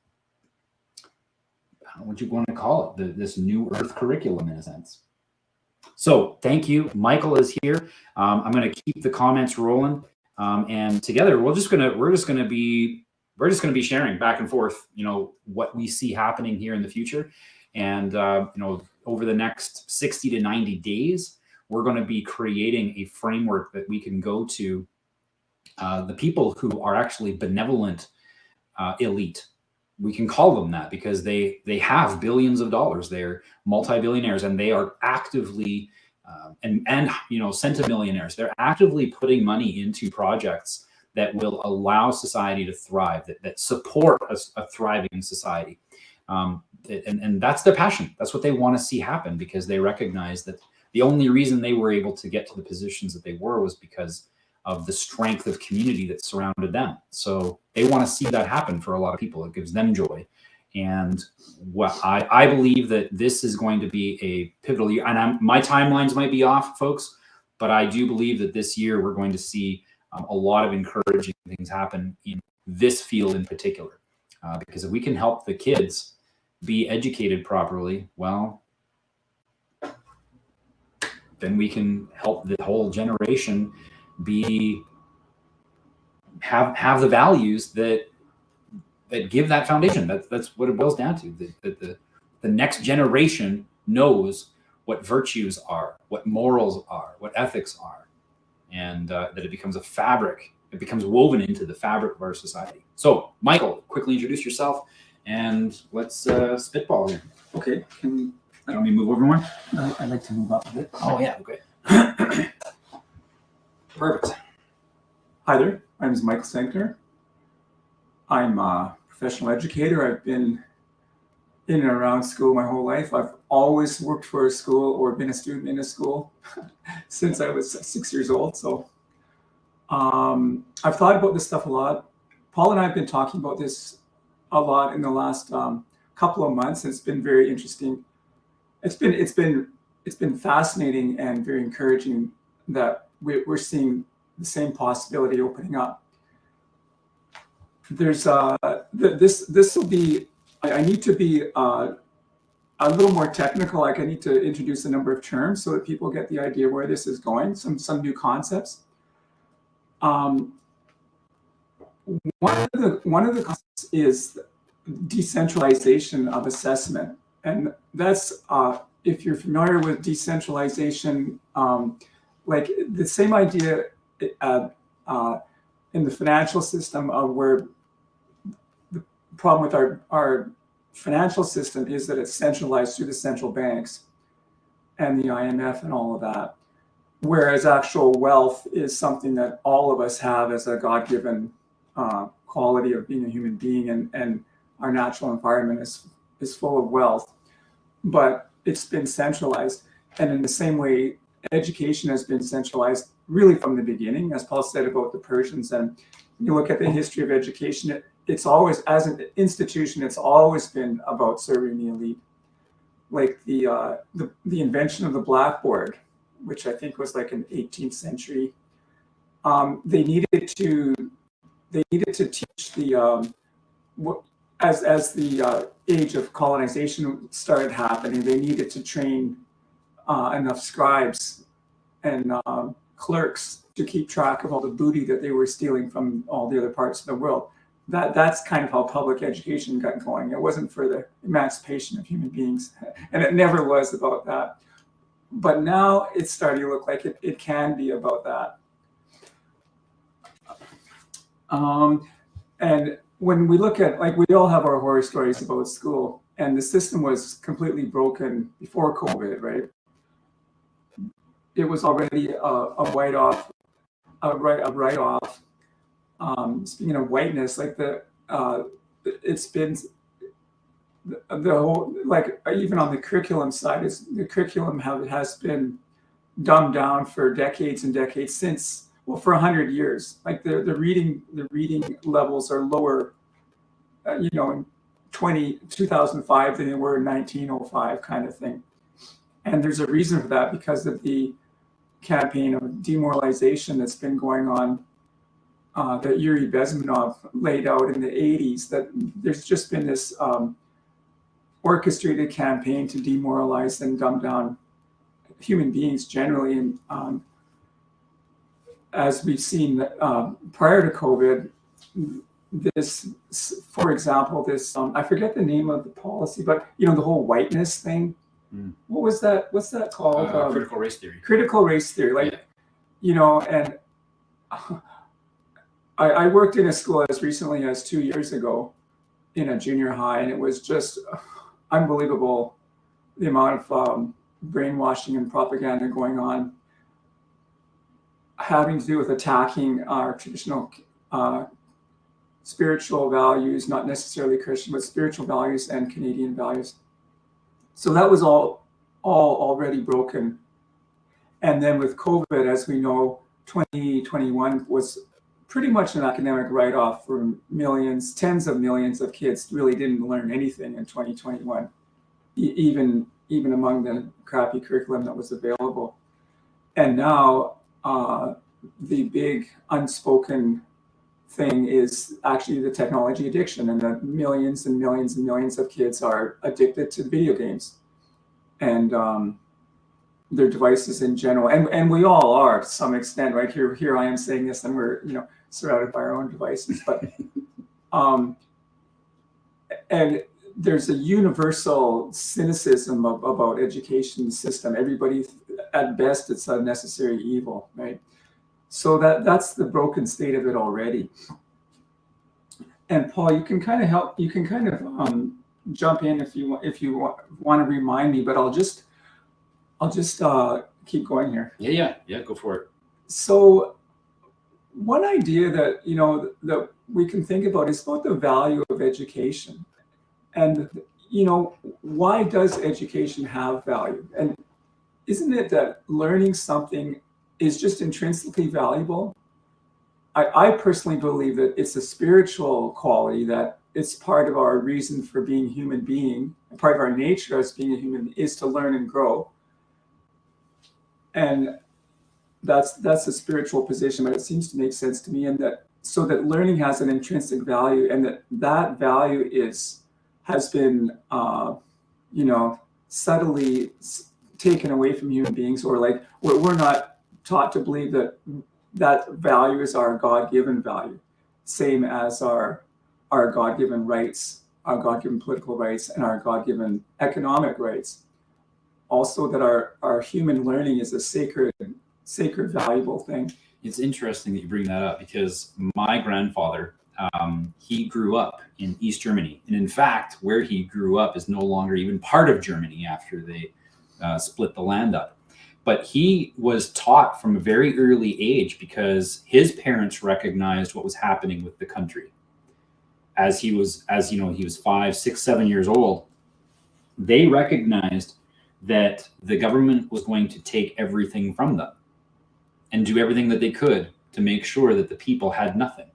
I don't know what you want to call it, this new Earth curriculum in a sense. So thank you. Michael is here. I'm going to keep the comments rolling, and together we're just going to be sharing back and forth, what we see happening here in the future. And, over the next 60 to 90 days, we're going to be creating a framework that we can go to the people who are actually benevolent elite. We can call them that because they have billions of dollars. They're multi-billionaires, and they are actively and centimillionaires. They're actively putting money into projects that will allow society to thrive, that support a thriving society. And that's their passion. That's what they want to see happen, because they recognize that the only reason they were able to get to the positions that they were was because of the strength of community that surrounded them. So they want to see that happen for a lot of people. It gives them joy. And what I believe that this is going to be a pivotal year. And my timelines might be off, folks, but I do believe that this year we're going to see a lot of encouraging things happen in this field in particular. Because if we can help the kids be educated properly, well, then we can help the whole generation have the values that give that foundation. That's what it boils down to. The next generation knows what virtues are, what morals are, what ethics are, and that it becomes a fabric. It becomes woven into the fabric of our society. So, Michael, quickly introduce yourself, and let's spitball here. Okay. Let me move over more. I'd like to move up a bit. Oh yeah. Okay. Perfect. Hi there. My name is Michael Senkner. I'm a professional educator. I've been in and around school my whole life. I've always worked for a school or been a student in a school since I was 6 years old. So I've thought about this stuff a lot. Paul and I have been talking about this a lot in the last couple of months. It's been very interesting. It's been fascinating and very encouraging that we're seeing the same possibility opening up. There's this will be. I need to be a little more technical. Like I need to introduce a number of terms so that people get the idea where this is going. Some new concepts. One of the concepts is decentralization of assessment, and that's if you're familiar with decentralization, like the same idea in the financial system of where the problem with our financial system is that it's centralized through the central banks and the IMF and all of that. Whereas actual wealth is something that all of us have as a God-given quality of being a human being, and our natural environment is full of wealth, but it's been centralized. And in the same way, education has been centralized really from the beginning, as Paul said about the Persians. And you look at the history of education, it's always, as an institution, it's always been about serving the elite. Like the invention of the blackboard, which I think was like an 18th century. They needed to teach the as the age of colonization started happening. They needed to train enough scribes and clerks to keep track of all the booty that they were stealing from all the other parts of the world. That's kind of how public education got going. It wasn't for the emancipation of human beings, and it never was about that. But now it's starting to look like it can be about that. And when we look at, like, we all have our horror stories about school, and the system was completely broken before COVID, right? It was already a write-off. Speaking of whiteness, like it's been the whole, like even on the curriculum side, the curriculum has been dumbed down for decades and decades since, well, for 100 years. Like the reading levels are lower, in 2005 than they were in 1905, kind of thing. And there's a reason for that, because of the campaign of demoralization that's been going on, that Yuri Bezmenov laid out in the 80s. That there's just been this orchestrated campaign to demoralize and dumb down human beings generally. And as we've seen prior to COVID, this, for example, this I forget the name of the policy, but the whole whiteness thing. What was that? What's that called? Critical race theory. Critical race theory, like, and I worked in a school as recently as 2 years ago in a junior high, and it was just unbelievable the amount of brainwashing and propaganda going on, having to do with attacking our traditional spiritual values, not necessarily Christian, but spiritual values and Canadian values. So that was all already broken. And then with COVID, as we know, 2021 was pretty much an academic write-off for millions, tens of millions of kids really didn't learn anything in 2021, even among the crappy curriculum that was available. And now the big unspoken thing is actually the technology addiction, and that millions and millions and millions of kids are addicted to video games and their devices in general. And we all are to some extent, right? Here I am saying this, and we're, surrounded by our own devices, but and there's a universal cynicism about education system. Everybody, at best, it's a necessary evil, right? So that's the broken state of it already. And Paul, you can kind of help. You can kind of jump in if you want to remind me, but I'll just keep going here. Yeah, go for it. So one idea that that we can think about is about the value of education, and why does education have value? And isn't it that learning something is just intrinsically valuable? I personally believe that it's a spiritual quality, that it's part of our reason for being human being, and part of our nature as being a human is to learn and grow. And that's a spiritual position, but it seems to make sense to me, and that learning has an intrinsic value, and that value has been subtly taken away from human beings, or like we're not taught to believe that value is our God-given value, same as our God-given rights, our God-given political rights, and our God-given economic rights. Also, that our human learning is a sacred, valuable thing. It's interesting that you bring that up, because my grandfather, he grew up in East Germany. And in fact, where he grew up is no longer even part of Germany after they split the land up. But he was taught from a very early age, because his parents recognized what was happening with the country. As he was 5, 6, 7 years old, they recognized that the government was going to take everything from them and do everything that they could to make sure that the people had nothing.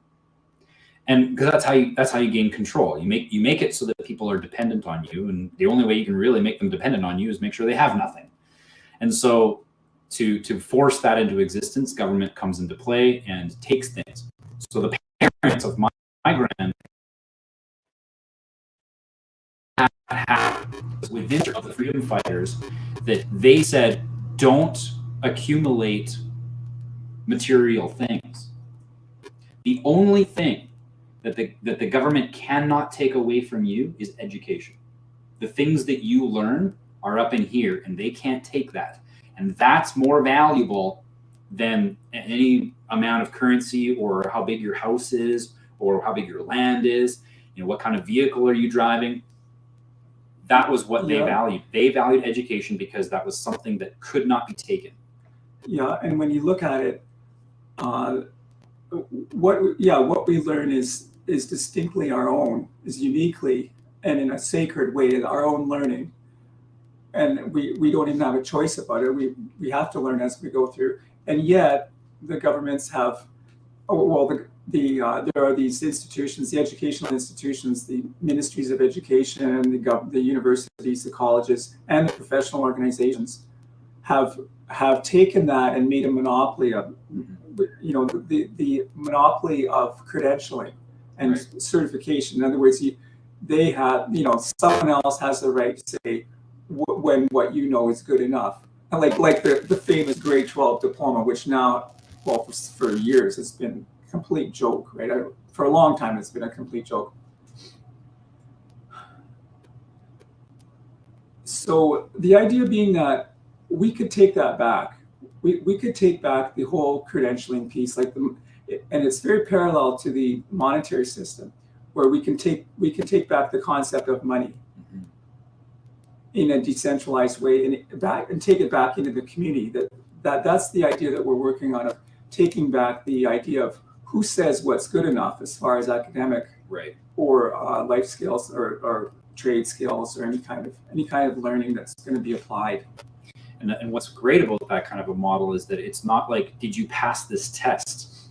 And because that's how you gain control. You make it so that people are dependent on you, and the only way you can really make them dependent on you is make sure they have nothing. And so to force that into existence, government comes into play and takes things. So the parents of my grand within of the freedom fighters, that they said, don't accumulate material things. The only thing that the government cannot take away from you is education. The things that you learn are up in here, and they can't take that. And that's more valuable than any amount of currency, or how big your house is, or how big your land is, what kind of vehicle are you driving. That was what they valued. They valued education because that was something that could not be taken. Yeah, and when you look at it, what we learn is distinctly our own, is uniquely and in a sacred way our own learning, and we don't even have a choice about it. We have to learn as we go through, and yet the governments have, there are these institutions, the educational institutions, the ministries of education, the universities, the colleges, and the professional organizations have taken that and made a monopoly of, the monopoly of credentialing and certification. In other words, they have, someone else has the right to say when what is good enough. And like the famous grade 12 diploma, which now, for years, it's been a complete joke, right? For a long time, it's been a complete joke. So the idea being that we could take that back. We could take back the whole credentialing piece, and it's very parallel to the monetary system, where we can take back the concept of money. in a decentralized way and take it back into the community. That's the idea that we're working on, of taking back the idea of who says what's good enough as far as academic Right. or life skills or trade skills or any kind of learning that's going to be applied. And what's great about that kind of a model is that it's not like, did you pass this test?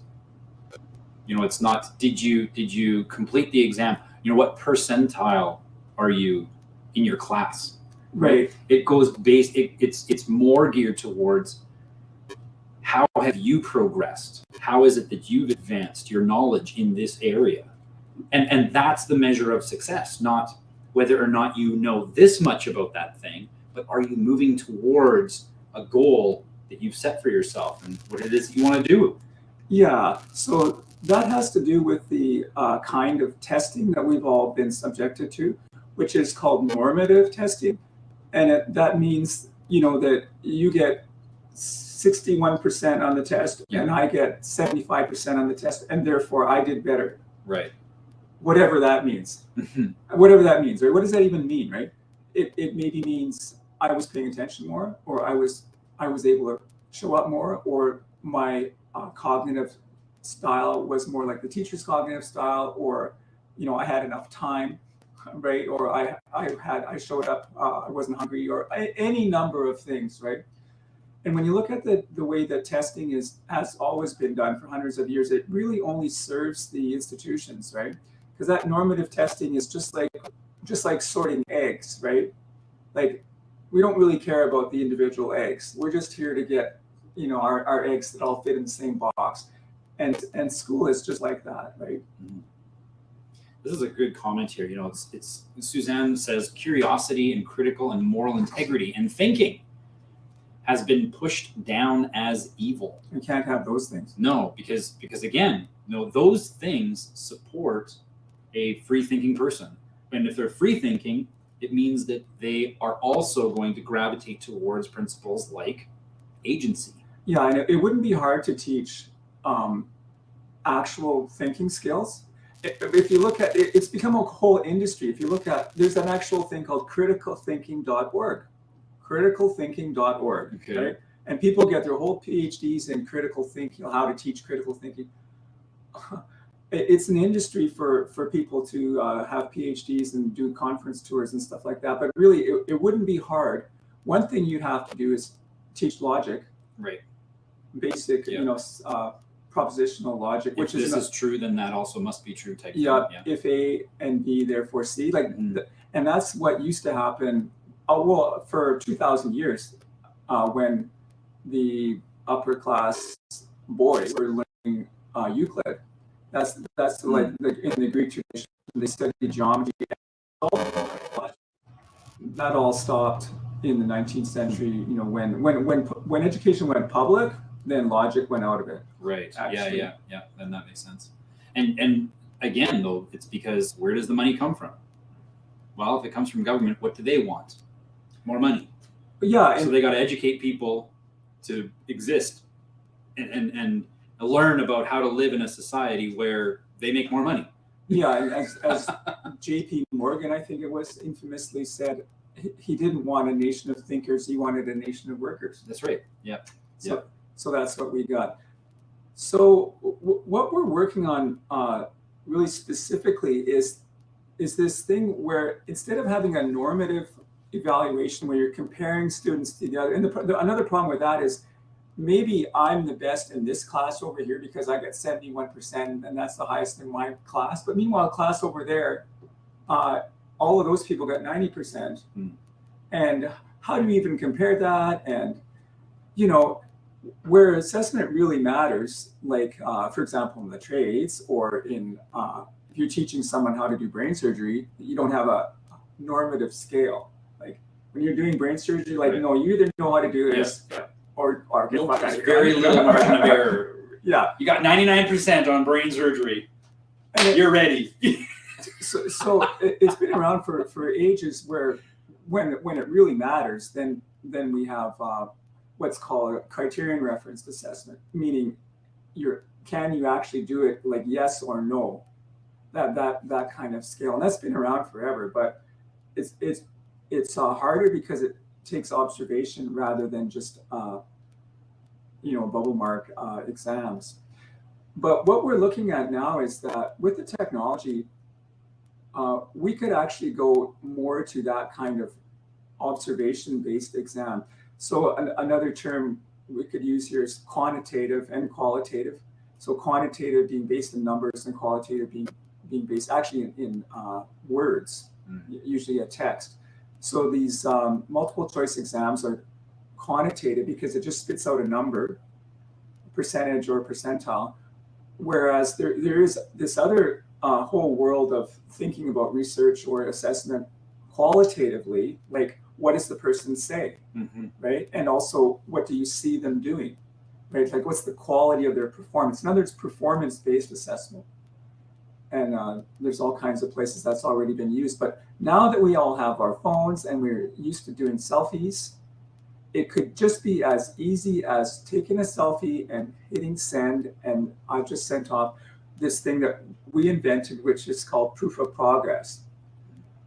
You know, it's not, did you complete the exam? You know, what percentile are you in your class? Right. It goes it's more geared towards how have you progressed? How is it that you've advanced your knowledge in this area? And that's the measure of success, not whether or not you know this much about that thing, but are you moving towards a goal that you've set for yourself and what it is that you want to do? Yeah, so that has to do with the kind of testing that we've all been subjected to, which is called normative testing. And that means, you know, that you get 61% on the test and I get 75% on the test, and therefore I did better. Right. Whatever that means. Whatever that means, right? What does that even mean, right? It maybe means I was paying attention more, or I was able to show up more, or my cognitive style was more like the teacher's cognitive style, or, you know, I had enough time, right? Or I showed up, I wasn't hungry, or any number of things, right? And when you look at the way that testing has always been done for hundreds of years, it really only serves the institutions, right? Because that normative testing is just like sorting eggs, right? Like, we don't really care about the individual eggs. We're just here to get, you know, our eggs that all fit in the same box. And school is just like that, right? Mm-hmm. This is a good comment here. You know, it's Suzanne says curiosity and critical and moral integrity and thinking has been pushed down as evil. We can't have those things. No, because again, you know, those things support a free thinking person. And if they're free thinking, it means that they are also going to gravitate towards principles like agency. Yeah, and it wouldn't be hard to teach actual thinking skills. If you look at it, it's become a whole industry. If you look at, there's an actual thing called criticalthinking.org. Criticalthinking.org. Okay. Right? And people get their whole PhDs in critical thinking, how to teach critical thinking. It's an industry for people to have PhDs and do conference tours and stuff like that. But really, it wouldn't be hard. One thing you'd have to do is teach logic. Right. Basic, you know, propositional logic. If this is true, then that also must be true type yeah, thing. Yeah. If A and B, therefore C. Like, and that's what used to happen. Well, for 2,000 years, when the upper class boys were learning Euclid. That's like in the Greek tradition, they studied geometry. That all stopped in the 19th century. You know, when education went public, then logic went out of it. Right. Actually. Yeah. Then that makes sense. And again, though, it's because where does the money come from? Well, if it comes from government, what do they want? More money. Yeah. So they got to educate people to exist and learn about how to live in a society where they make more money. Yeah, and as J.P. Morgan, I think it was, infamously said, he didn't want a nation of thinkers, he wanted a nation of workers. That's right. Yeah. So that's what we got. So what we're working on really specifically is this thing where instead of having a normative evaluation where you're comparing students together, and another problem with that is maybe I'm the best in this class over here because I get 71% and that's the highest in my class. But meanwhile, class over there, all of those people got 90%. And how do you even compare that? And, you know, where assessment really matters, like, for example, in the trades or in, if you're teaching someone how to do brain surgery, you don't have a normative scale. Like when you're doing brain surgery, like, no, you either know how to do this or nope, there's very little margin of error. Yeah. You got 99% on brain surgery. You're ready. So it's been around for ages where when it really matters, then we have what's called a criterion referenced assessment, meaning can you actually do it, like yes or no, that kind of scale. And that's been around forever, but it's it's harder because it takes observation rather than just bubble mark exams. But what we're looking at now is that with the technology, we could actually go more to that kind of observation-based exam. So another term we could use here is quantitative and qualitative. So quantitative being based in numbers and qualitative being based actually in words, usually a text. So these multiple choice exams are quantitative because it just spits out a number, percentage or percentile, whereas there is this other whole world of thinking about research or assessment qualitatively, like what does the person say, right? And also what do you see them doing, right? Like what's the quality of their performance? In other words, performance-based assessment. And there's all kinds of places that's already been used. But now that we all have our phones and we're used to doing selfies, it could just be as easy as taking a selfie and hitting send. And I just sent off this thing that we invented, which is called proof of progress.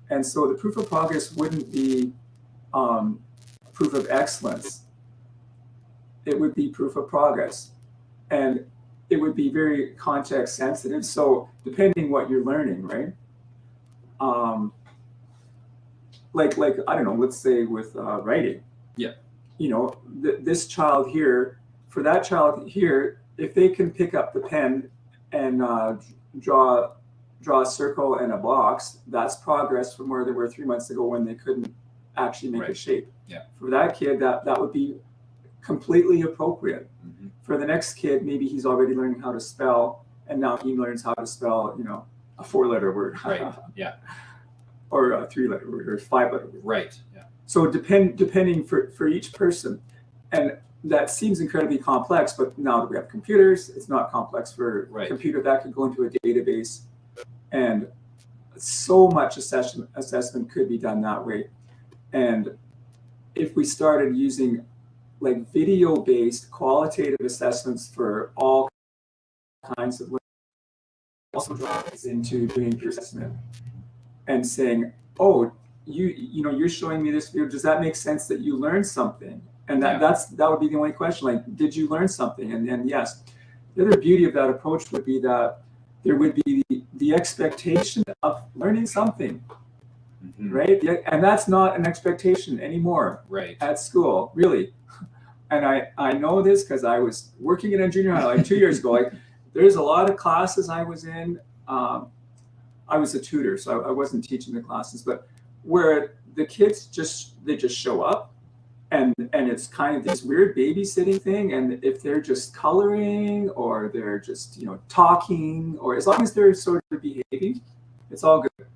And so the proof of progress wouldn't be proof of excellence. It would be proof of progress. And it would be very context sensitive. So depending what you're learning, right? Like I don't know, let's say with writing. Yeah. This child here, for that child here, if they can pick up the pen and draw a circle and a box, that's progress from where they were 3 months ago when they couldn't actually make a shape. Yeah. For that kid, that would be completely appropriate. For the next kid, maybe he's already learning how to spell, and now he learns how to spell, a 4-letter word. Right. Yeah. Or a 3-letter word or a 5-letter word. Right. Yeah. So depending for each person, and that seems incredibly complex, but now that we have computers, it's not complex for a computer. That could go into a database, and so much assessment could be done that way. And if we started using like video-based qualitative assessments for all kinds of, also draws into doing peer assessment and saying, oh, you're showing me this video. Does that make sense that you learned something? And that would be the only question. Like, did you learn something? And yes, the other beauty of that approach would be that there would be the expectation of learning something, right? And that's not an expectation anymore, at school, really. And I know this because I was working in a junior high like 2 years ago. Like, there's a lot of classes I was in. I was a tutor, so I wasn't teaching the classes, but where the kids just show up, and it's kind of this weird babysitting thing. And if they're just coloring or they're just talking, or as long as they're sort of behaving, it's all good,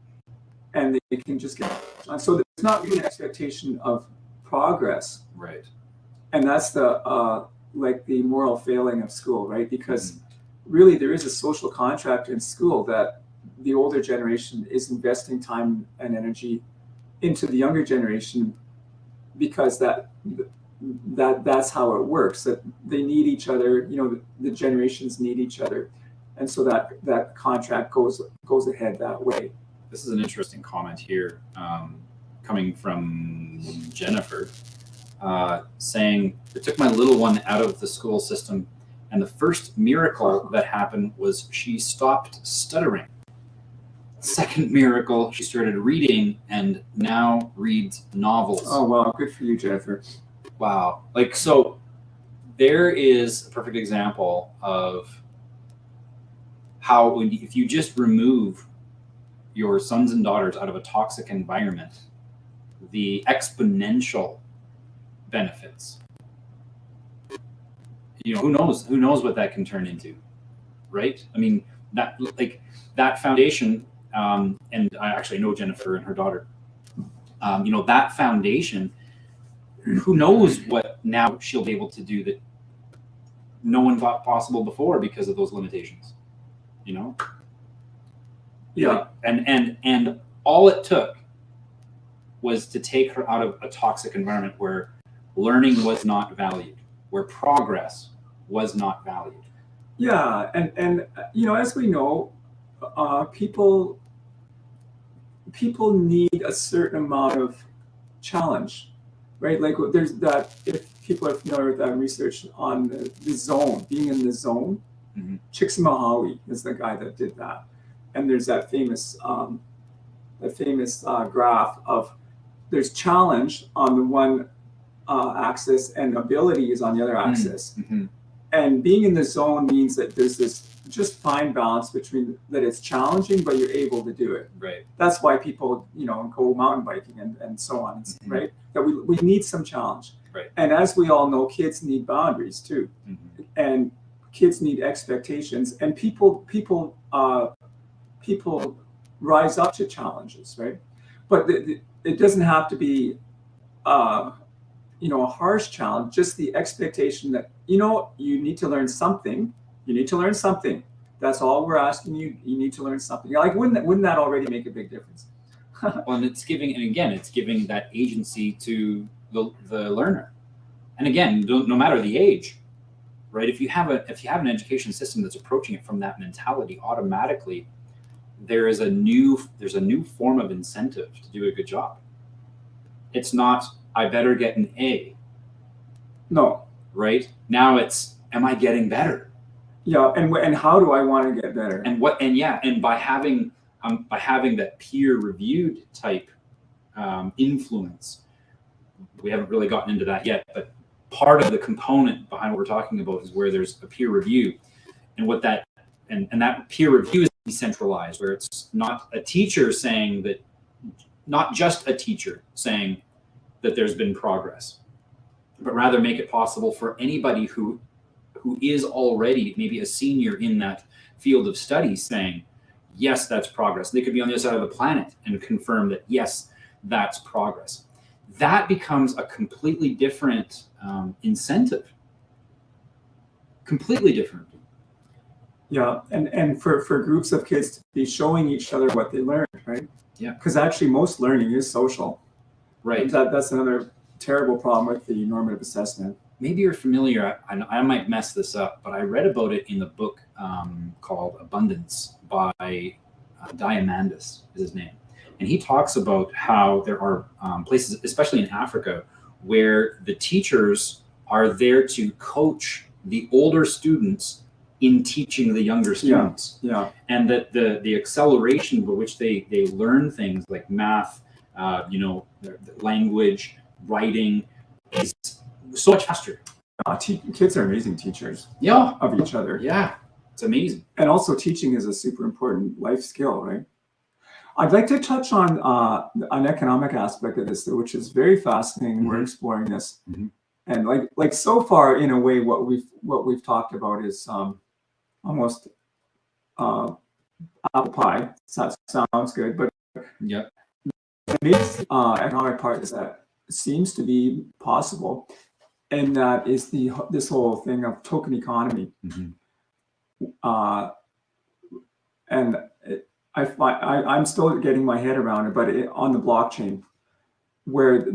and they can just get on. So there's not really an expectation of progress, right? And that's the the moral failing of school, right? Because really there is a social contract in school that the older generation is investing time and energy into the younger generation, because that's how it works, that they need each other, the generations need each other. And so that contract goes ahead that way. This is an interesting comment here, coming from Jennifer, saying, it took my little one out of the school system, and the first miracle that happened was she stopped stuttering. Second miracle, she started reading and now reads novels. Oh, wow. Good for you, Jennifer. Wow. So there is a perfect example of how if you just remove your sons and daughters out of a toxic environment, the exponential benefits. Who knows what that can turn into, right? I mean, that foundation, and I actually know Jennifer and her daughter. That foundation, who knows what now she'll be able to do that no one thought possible before because of those limitations. Yeah. And all it took was to take her out of a toxic environment where learning was not valued, where progress was not valued. Yeah, and as we know, people need a certain amount of challenge, right? Like there's that, if people are familiar with that research on the zone, being in the zone, Csikszentmihalyi is the guy that did that. And there's that famous graph of there's challenge on the one axis and ability is on the other axis. And being in the zone means that there's this just fine balance between that it's challenging, but you're able to do it. Right. That's why people, go mountain biking and so on, right? That we need some challenge. Right. And as we all know, kids need boundaries too. And kids need expectations, and people rise up to challenges, right? But it doesn't have to be a harsh challenge, just the expectation that, you need to learn something. You need to learn something. That's all we're asking you. You need to learn something. Like, wouldn't that already make a big difference? Well, and it's giving that agency to the learner. And again, no matter the age, right? If you have an education system that's approaching it from that mentality, automatically there's a new form of incentive to do a good job. It's not, I better get an A. No. Right? Now it's, am I getting better? Yeah, and how do I want to get better? And by having that peer reviewed type influence, we haven't really gotten into that yet, but part of the component behind what we're talking about is where there's a peer review, and what that and that peer review is decentralized, where it's not a teacher saying that, not just a teacher saying that there's been progress, but rather make it possible for anybody who is already maybe a senior in that field of study saying, yes, that's progress. They could be on the other side of the planet and confirm that, yes, that's progress. That becomes a completely different incentive. Completely different. Yeah, and for groups of kids to be showing each other what they learned, right? Yeah. Because actually most learning is social. Right. That's another terrible problem with the normative assessment. Maybe you're familiar, I might mess this up, but I read about it in the book called Abundance by Diamandis is his name. And he talks about how there are places, especially in Africa, where the teachers are there to coach the older students in teaching the younger students. Yeah. And that the acceleration by which they learn things like math, language, writing is so much faster. Kids are amazing teachers. Yeah. Of each other. Yeah. It's amazing. And also teaching is a super important life skill, right? I'd like to touch on an economic aspect of this, which is very fascinating. We're exploring this. And like so far, in a way, what we've talked about is almost apple pie. That sounds good, but yeah, the next economic part is that it seems to be possible, and that is this whole thing of token economy. And I'm still getting my head around it, but on the blockchain, where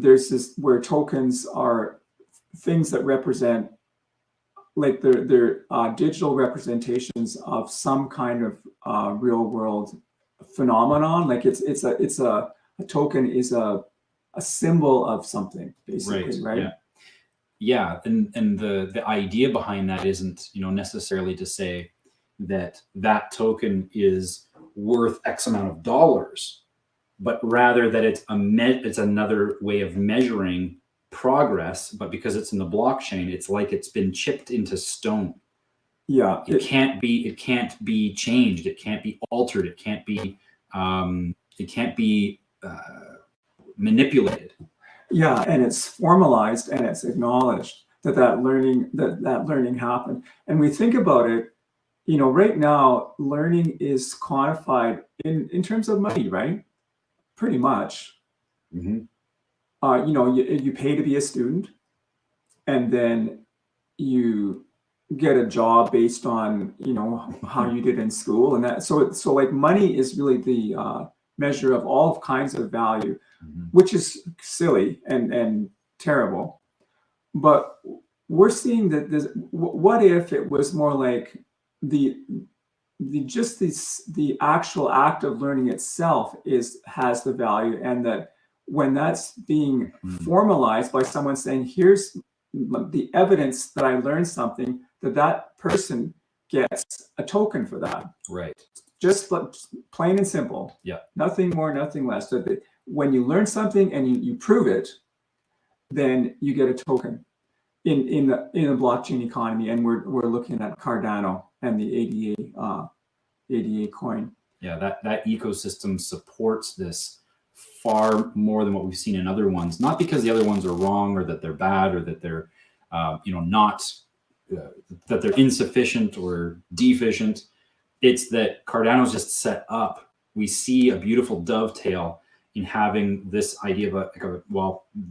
where tokens are things that represent, like they're digital representations of some kind of real world phenomenon. Like it's a token is a symbol of something, basically, right? Yeah, and the idea behind that isn't necessarily to say that token is worth X amount of dollars, but rather that it's another way of measuring progress. But because it's in the blockchain, it's like it's been chipped into stone. Yeah, it can't be changed. It can't be altered. It can't be manipulated. Yeah, and it's formalized and it's acknowledged that learning happened. And we think about it, right now, learning is quantified in terms of money, right? Pretty much. You pay to be a student, and then you get a job based on how you did in school, and that. So like money is really the measure of all kinds of value, which is silly and terrible. But we're seeing that what if it was more like the actual act of learning itself has the value, and that when that's being Mm. formalized by someone saying, here's the evidence that I learned something, that person gets a token for that. Right. Just plain and simple. Yeah. Nothing more, nothing less. So that when you learn something and you prove it, then you get a token in the blockchain economy. And we're looking at Cardano and the ADA coin. Yeah, that ecosystem supports this far more than what we've seen in other ones. Not because the other ones are wrong or that they're bad or that they're not that they're insufficient or deficient. It's that Cardano's just set up. We see a beautiful dovetail in having this idea of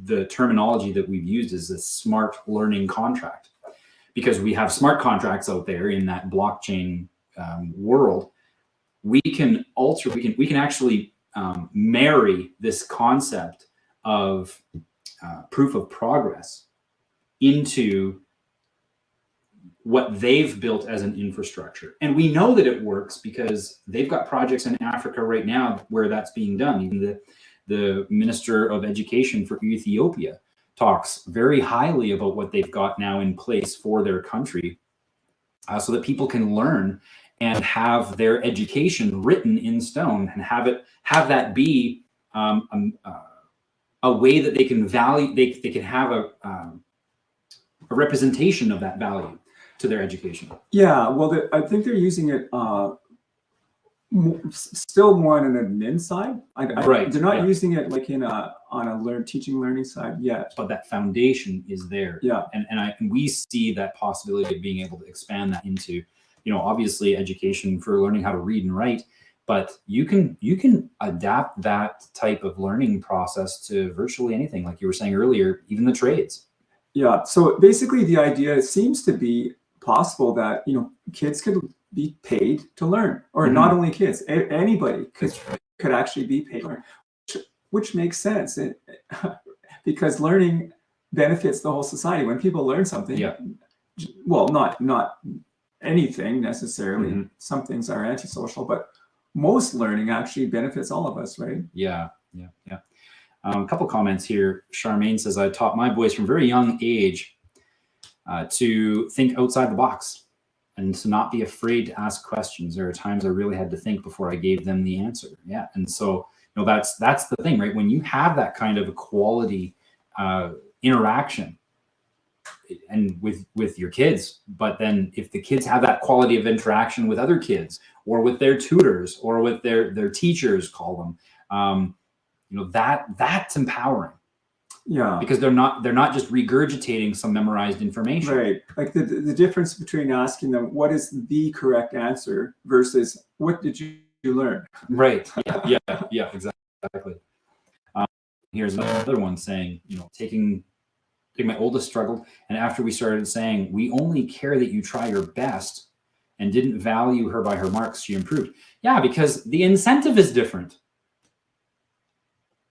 the terminology that we've used is a smart learning contract, because we have smart contracts out there in that blockchain world. We can actually marry this concept of proof of progress into what they've built as an infrastructure. And we know that it works because they've got projects in Africa right now where that's being done. Even the Minister of Education for Ethiopia talks very highly about what they've got now in place for their country, so that people can learn and have their education written in stone and have that be a way that they can value, they can have a representation of that value to their education. Yeah, well, I think they're using it still more on an admin side. Right. They're not using it like on a teaching learning side yet. But that foundation is there. Yeah. And we see that possibility of being able to expand that into, obviously education for learning how to read and write, but you can adapt that type of learning process to virtually anything, like you were saying earlier, even the trades. Yeah. So basically the idea seems to be possible that, kids could be paid to learn, or not only kids, anybody could actually be paid to learn, which makes sense because learning benefits the whole society. When people learn something, well, not anything necessarily. Some things are antisocial, but most learning actually benefits all of us, right? Yeah. A couple comments here. Charmaine says, I taught my boys from a very young age to think outside the box and to not be afraid to ask questions. There are times I really had to think before I gave them the answer. Yeah. And so, that's the thing, right? When you have that kind of a quality interaction and with your kids, but then if the kids have that quality of interaction with other kids or with their tutors or with their teachers, call them, that's empowering. Yeah, because they're not just regurgitating some memorized information. Right. Like the difference between asking them what is the correct answer versus what did you learn? Right. Yeah, exactly. Here's another one saying, taking my oldest struggled, and after we started saying, we only care that you try your best and didn't value her by her marks, she improved. Yeah, because the incentive is different.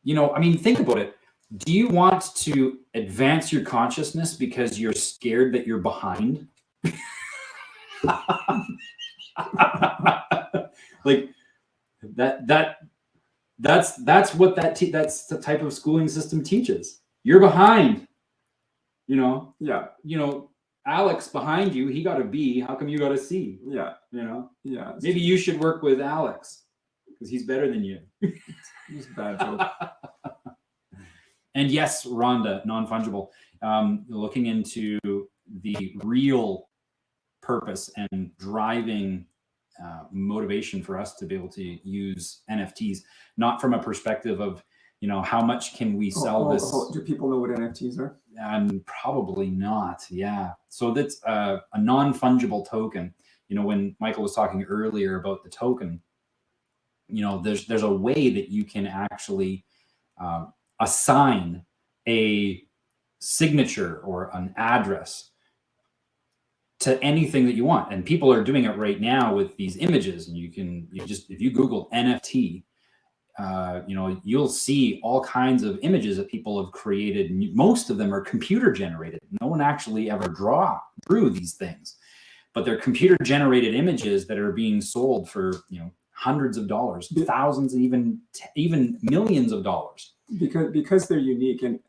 Think about it. Do you want to advance your consciousness because you're scared that you're behind? Like that's what that's the type of schooling system teaches. You're behind. Yeah. Alex behind you, he got a B. How come you got a C? Yeah. Yeah. Maybe you should work with Alex because he's better than you. He's a bad joke. And yes, Rhonda, non-fungible, looking into the real purpose and driving motivation for us to be able to use NFTs, not from a perspective of, how much can we sell this? Do people know what NFTs are? And probably not. Yeah. So that's a non-fungible token. When Michael was talking earlier about the token, there's a way that you can actually assign a signature or an address to anything that you want. And people are doing it right now with these images. And if you Google NFT, you'll see all kinds of images that people have created. Most of them are computer generated. No one actually ever drew these things, but they're computer generated images that are being sold for, hundreds of dollars, thousands, and even millions of dollars. Because they're unique. And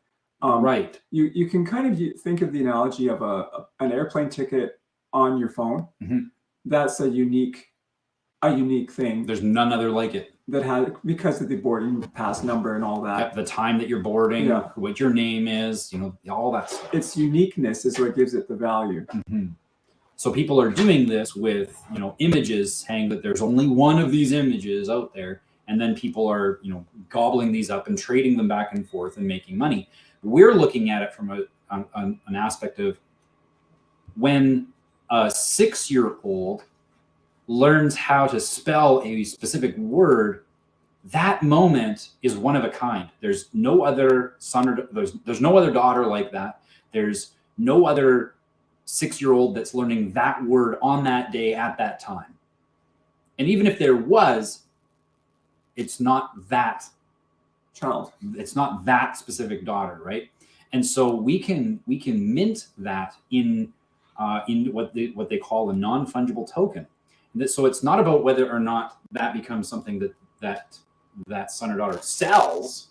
right. You can kind of think of the analogy of an airplane ticket on your phone. That's a unique thing. There's none other like it. That had, because of the boarding pass number and all that. The time that you're boarding, what your name is, all that stuff. Its uniqueness is what gives it the value. So people are doing this with, images, saying that there's only one of these images out there. And then people are, gobbling these up and trading them back and forth and making money. We're looking at it from an aspect of when a 6-year-old learns how to spell a specific word, that moment is one of a kind. There's no other son or there's no other daughter like that. There's no other 6-year-old that's learning that word on that day at that time. And even if there was, it's not that child. It's not that specific daughter, right? And so we can mint that in what they call a non-fungible token. So it's not about whether or not that becomes something that son or daughter sells.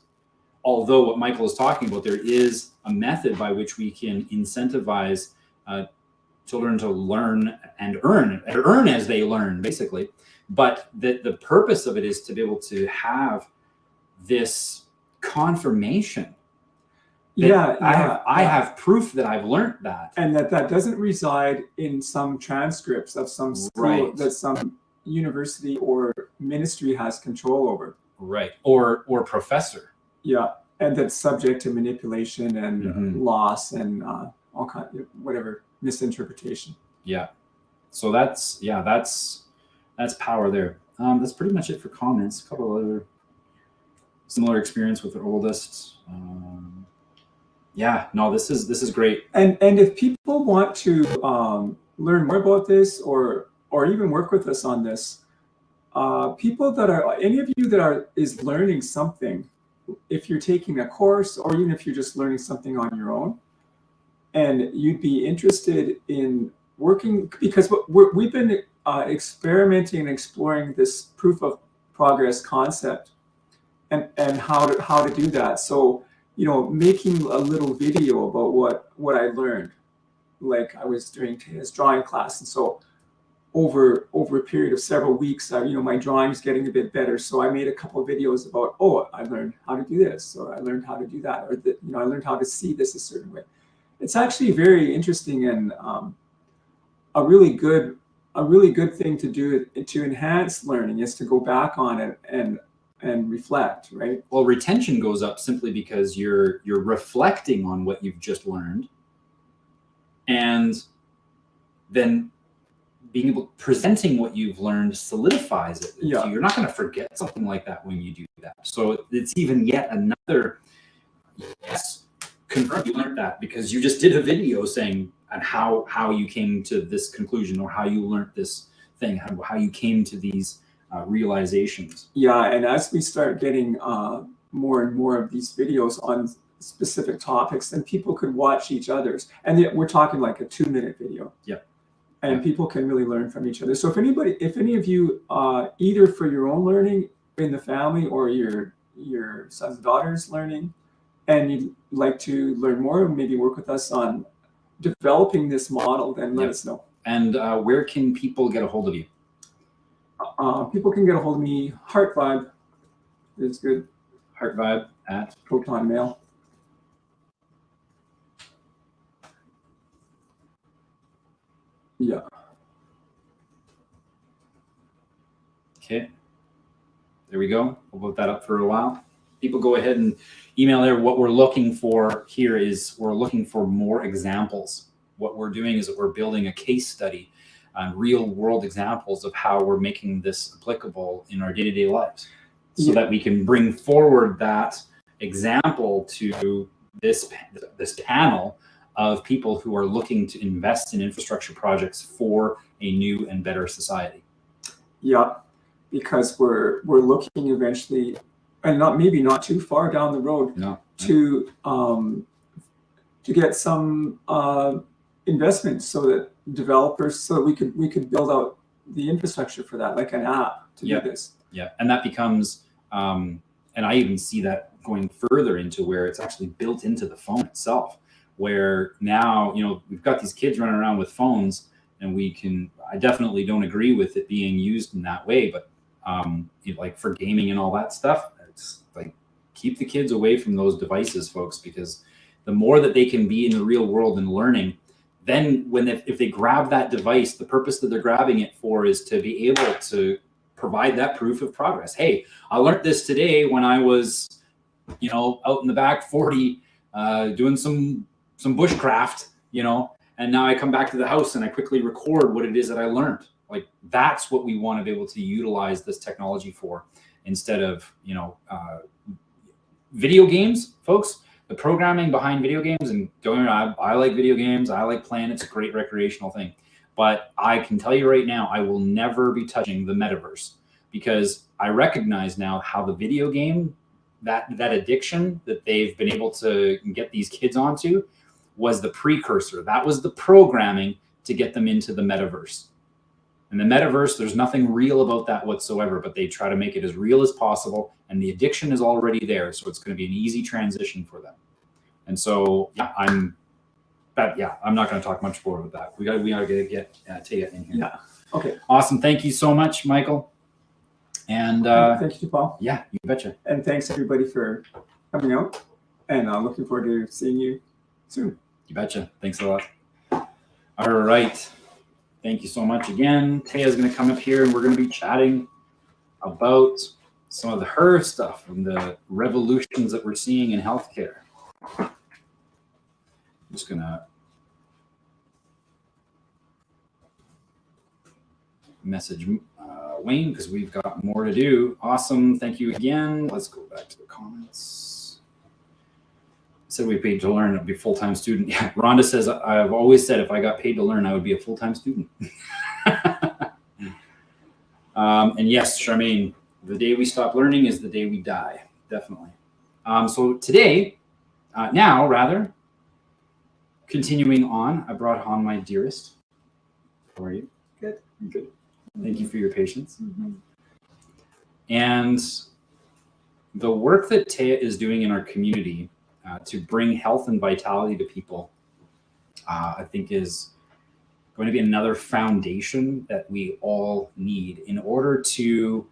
Although what Michael is talking about, there is a method by which we can incentivize children to learn and earn as they learn, basically. But the purpose of it is to be able to have this confirmation. I have proof that I've learned that. And that doesn't reside in some transcripts of some school that some university or ministry has control over. Right. Or professor. Yeah. And that's subject to manipulation and loss and all kind of whatever misinterpretation. Yeah. So that's power there. That's pretty much it for comments. A couple of other similar experience with the oldest. This is great. And if people want to learn more about this or even work with us on this, people that are, any of you that is learning something, if you're taking a course or even if you're just learning something on your own, and you'd be interested in working, because we've been experimenting and exploring this proof of progress concept and how to do that. So, making a little video about what I learned, like I was doing his drawing class. And so over a period of several weeks, my drawing's getting a bit better. So I made a couple of videos about, I learned how to do this, or I learned how to do that, or I learned how to see this a certain way. It's actually very interesting and a really good thing to do to enhance learning is to go back on it and reflect, right? Well, retention goes up simply because you're reflecting on what you've just learned, and then being able presenting what you've learned solidifies it. Yeah. So you're not going to forget something like that when you do that. So it's even yet another confirm you learned that because you just did a video saying and how you came to this conclusion, or how you learned this thing, how you came to these realizations. Yeah, and as we start getting more and more of these videos on specific topics, then people could watch each other's, and we're talking like a 2-minute video. Yeah. And people can really learn from each other. So if any of you, either for your own learning in the family or your sons and daughters learning, and you'd like to learn more, maybe work with us on developing this model, then let us know. And where can people get a hold of you? People can get a hold of me. Heart Vibe is good. Heart Vibe at Proton Mail. Yeah. Okay. There we go. We'll put that up for a while. People go ahead and email there. What we're looking for here is we're looking for more examples. What we're doing is that we're building a case study on real world examples of how we're making this applicable in our day-to-day lives, so that we can bring forward that example to this panel of people who are looking to invest in infrastructure projects for a new and better society. Yeah, because we're looking eventually, and maybe not too far down the road, to get some investment so that developers, so that we could build out the infrastructure for that, like an app to Yeah. do this. Yeah, and that becomes, and I even see that going further into where it's actually built into the phone itself, where now, you know, we've got these kids running around with phones, and I definitely don't agree with it being used in that way, but you know, like for gaming and all that stuff, it's like, keep the kids away from those devices, folks, because the more that they can be in the real world and learning, then if they grab that device, the purpose that they're grabbing it for is to be able to provide that proof of progress. Hey, I learned this today when I was, you know, out in the back 40 doing some bushcraft, you know, and now I come back to the house and I quickly record what it is that I learned. Like, that's what we want to be able to utilize this technology for, instead of, you know, video games, folks. The programming behind video games, and I like video games. I like playing. It's a great recreational thing. But I can tell you right now, I will never be touching the metaverse, because I recognize now how the video game, that addiction that they've been able to get these kids onto, was the precursor. That was the programming to get them into the metaverse. And the metaverse, there's nothing real about that whatsoever, but they try to make it as real as possible. And the addiction is already there. So it's going to be an easy transition for them. And so, yeah, I'm not going to talk much more about that. We got to get Taya in here. Yeah. Okay. Awesome. Thank you so much, Michael. And thank you, Paul. yeah, you betcha. And thanks everybody for coming out. And looking forward to seeing you soon. You betcha. Thanks a lot. All right. Thank you so much again. Taya's going to come up here, and we're going to be chatting about some of her stuff and the revolutions that we're seeing in healthcare. I'm just going to message Wayne, because we've got more to do. Awesome. Thank you again. Let's go back to the comments. Said we paid to learn, I'd be a full-time student. Yeah, Rhonda says, I've always said if I got paid to learn, I would be a full-time student. And yes, Charmaine, the day we stop learning is the day we die. Definitely. So today, continuing on, I brought on my dearest. How are you? Good. Good. Thank you for your patience. Mm-hmm. And the work that Taya is doing in our community to bring health and vitality to people, I think is going to be another foundation that we all need in order to,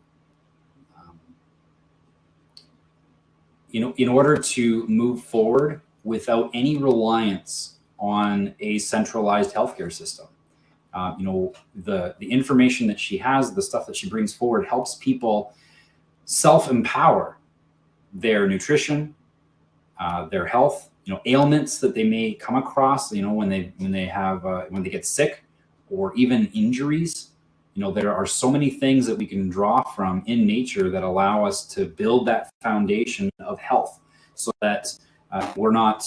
in order to move forward without any reliance on a centralized healthcare system. The information that she has, the stuff that she brings forward, helps people self-empower their nutrition, their health, ailments that they may come across, when they get sick, or even injuries. There are so many things that we can draw from in nature that allow us to build that foundation of health, so that we're not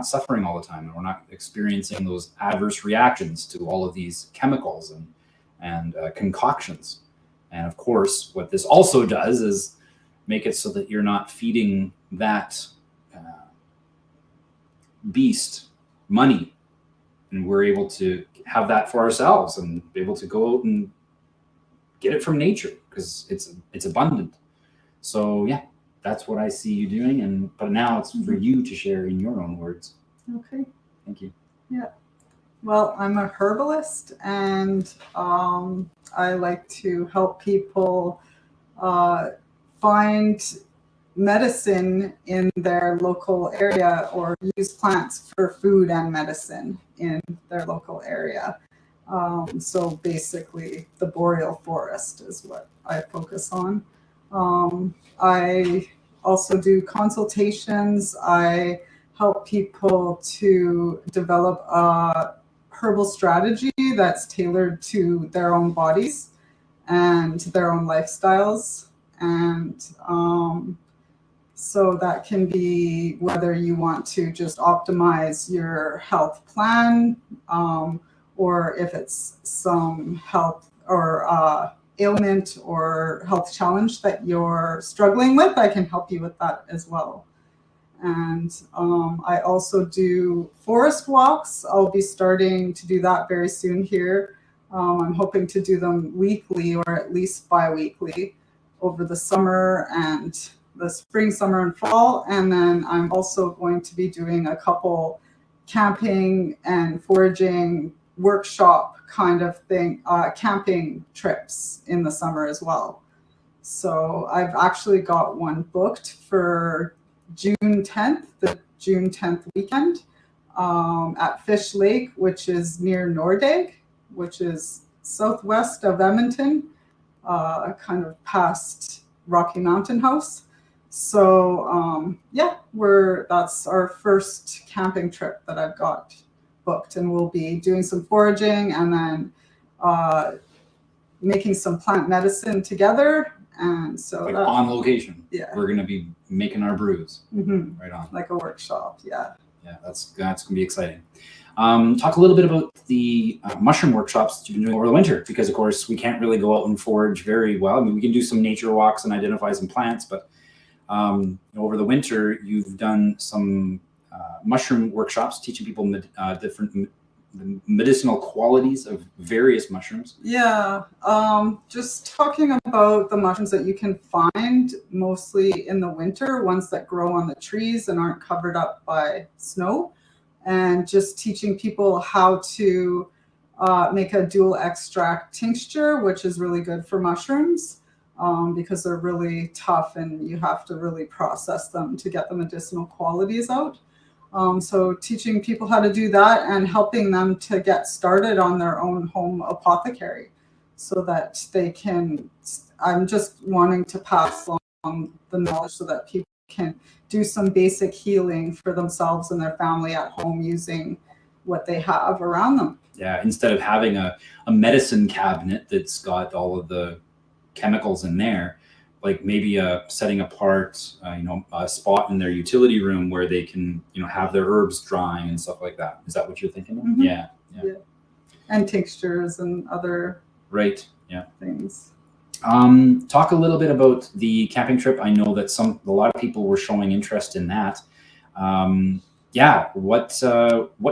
suffering all the time, and we're not experiencing those adverse reactions to all of these chemicals and concoctions. And of course, what this also does is make it so that you're not feeding that beast money, and we're able to have that for ourselves and be able to go out and get it from nature, because it's abundant. So yeah, that's what I see you doing, but now it's for you to share in your own words. Okay. Thank you. Yeah. Well, I'm a herbalist, and I like to help people find medicine in their local area, or use plants for food and medicine in their local area. So basically, the boreal forest is what I focus on. I also do consultations. I help people to develop a herbal strategy that's tailored to their own bodies and their own lifestyles. And so that can be whether you want to just optimize your health plan, or if it's some health or ailment or health challenge that you're struggling with, I can help you with that as well. And I also do forest walks. I'll be starting to do that very soon here. I'm hoping to do them weekly or at least bi-weekly over the summer and the spring, summer, and fall. And then I'm also going to be doing a couple camping and foraging workshop kind of thing, camping trips in the summer as well. So I've actually got one booked for June 10th, the June 10th weekend at Fish Lake, which is near Nordegg, which is southwest of Edmonton, kind of past Rocky Mountain House. So yeah, that's our first camping trip that I've got booked, and we'll be doing some foraging and then making some plant medicine together. And so Like on location. Yeah. We're going to be making our brews. Mm-hmm. Right on. Like a workshop. Yeah. Yeah, that's going to be exciting. Talk a little bit about the mushroom workshops that you've been doing over the winter, because of course we can't really go out and forage very well. I mean, we can do some nature walks and identify some plants, but over the winter you've done some mushroom workshops teaching people different medicinal qualities of various mushrooms. Yeah, just talking about the mushrooms that you can find mostly in the winter, ones that grow on the trees and aren't covered up by snow, and just teaching people how to make a dual extract tincture, which is really good for mushrooms because they're really tough and you have to really process them to get the medicinal qualities out. So teaching people how to do that and helping them to get started on their own home apothecary so that they can, I'm just wanting to pass along the knowledge so that people can do some basic healing for themselves and their family at home using what they have around them. Yeah, instead of having a medicine cabinet that's got all of the chemicals in there, like maybe setting apart, a spot in their utility room where they can, have their herbs drying and stuff like that. Is that what you're thinking of? Mm-hmm. Yeah. And tinctures and other things. Talk a little bit about the camping trip. I know that a lot of people were showing interest in that. What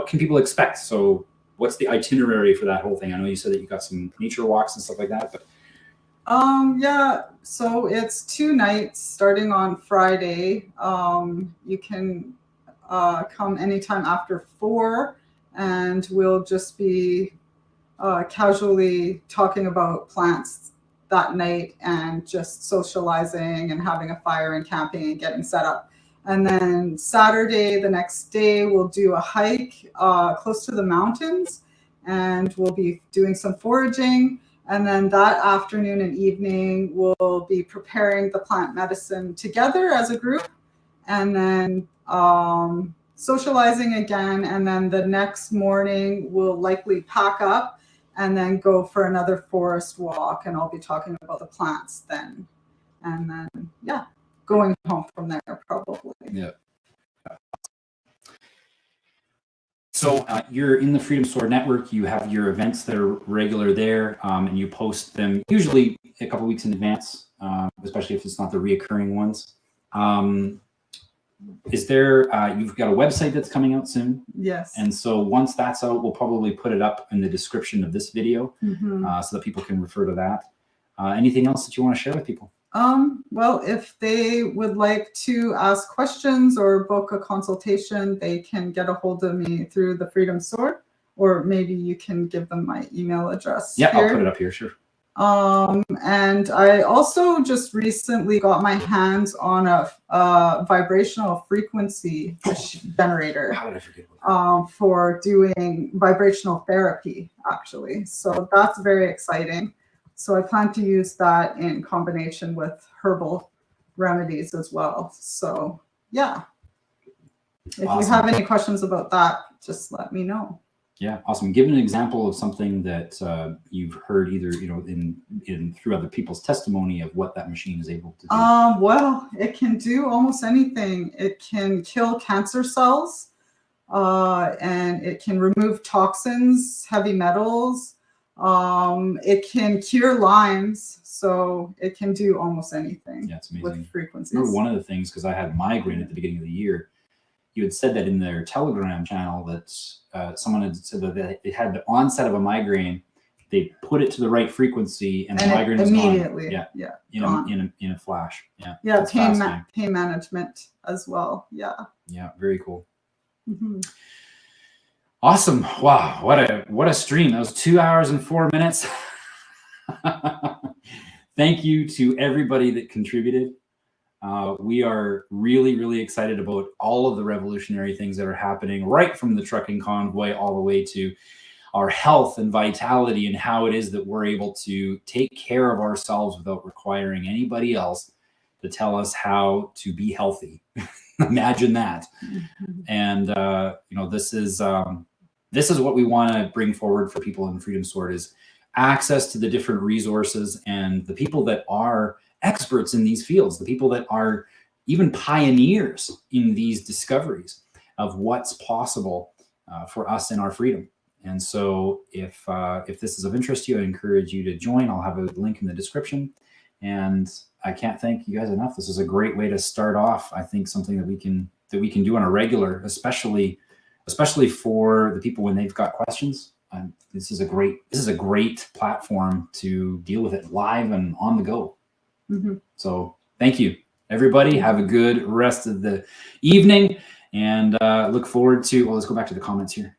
can people expect? So what's the itinerary for that whole thing? I know you said that you got some nature walks and stuff like that, but so it's 2 nights starting on Friday. You can come anytime after 4, and we'll just be casually talking about plants that night and just socializing and having a fire and camping and getting set up. And then Saturday, the next day, we'll do a hike close to the mountains, and we'll be doing some foraging. And then that afternoon and evening, we'll be preparing the plant medicine together as a group, and then socializing again. And then the next morning, we'll likely pack up and then go for another forest walk. And I'll be talking about the plants then. And then, going home from there probably. Yeah. So you're in the Freedom Store Network. You have your events that are regular there, and you post them usually a couple weeks in advance, especially if it's not the reoccurring ones. Is there, you've got a website that's coming out soon? Yes. And so once that's out, we'll probably put it up in the description of this video so that people can refer to that. Anything else that you want to share with people? Well, if they would like to ask questions or book a consultation, they can get a hold of me through the Freedom Store, or maybe you can give them my email address. Yeah, here. I'll put it up here, sure. And I also just recently got my hands on a vibrational frequency generator. How did I forget about that? For doing vibrational therapy, actually. So that's very exciting. So I plan to use that in combination with herbal remedies as well. So yeah, if Awesome. you have any questions about that, just let me know. Yeah, awesome. Give an example of something that you've heard either in through other people's testimony of what that machine is able to do. Well, it can do almost anything. It can kill cancer cells, and it can remove toxins, heavy metals. It can cure Lyme's, so it can do almost anything. Yeah, it's amazing. With frequencies. I remember one of the things, because I had migraine at the beginning of the year, you had said that in their Telegram channel that someone had said that they had the onset of a migraine. they put it to the right frequency, and the And it migraine is gone. immediately, Yeah, gone. in a flash. Yeah, Yeah, that's fascinating. pain management as well. Yeah. Yeah, very cool. Mhm. Awesome. Wow, what a stream. That was 2 hours and 4 minutes. Thank you to everybody that contributed. We are really, really excited about all of the revolutionary things that are happening, right from the trucking convoy all the way to our health and vitality, and how it is that we're able to take care of ourselves without requiring anybody else to tell us how to be healthy. Imagine that. And this is what we want to bring forward for people in Freedom Sword, is access to the different resources and the people that are experts in these fields, the people that are even pioneers in these discoveries of what's possible for us in our freedom. And so if this is of interest to you, I encourage you to join. I'll have a link in the description. And I can't thank you guys enough. This is a great way to start off. I think something that we can do on a regular, especially for the people when they've got questions. This is a great platform to deal with it live and on the go. Mhm. So thank you, everybody. Have a good rest of the evening, and look forward to. Well, let's go back to the comments here.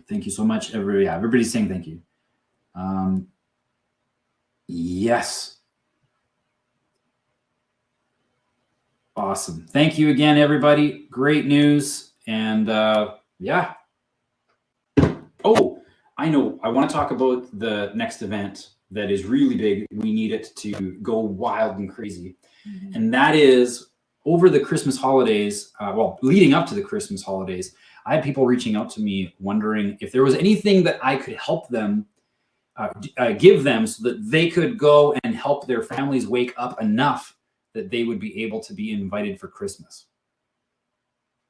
Thank you so much, everybody. Yeah, everybody's saying thank you. Yes. Awesome. Thank you again, everybody. Great news. And yeah. Oh, I know. I want to talk about the next event that is really big. We need it to go wild and crazy. Mm-hmm. And that is over the Christmas holidays, leading up to the Christmas holidays, I had people reaching out to me wondering if there was anything that I could help them, give them, so that they could go and help their families wake up enough that they would be able to be invited for Christmas.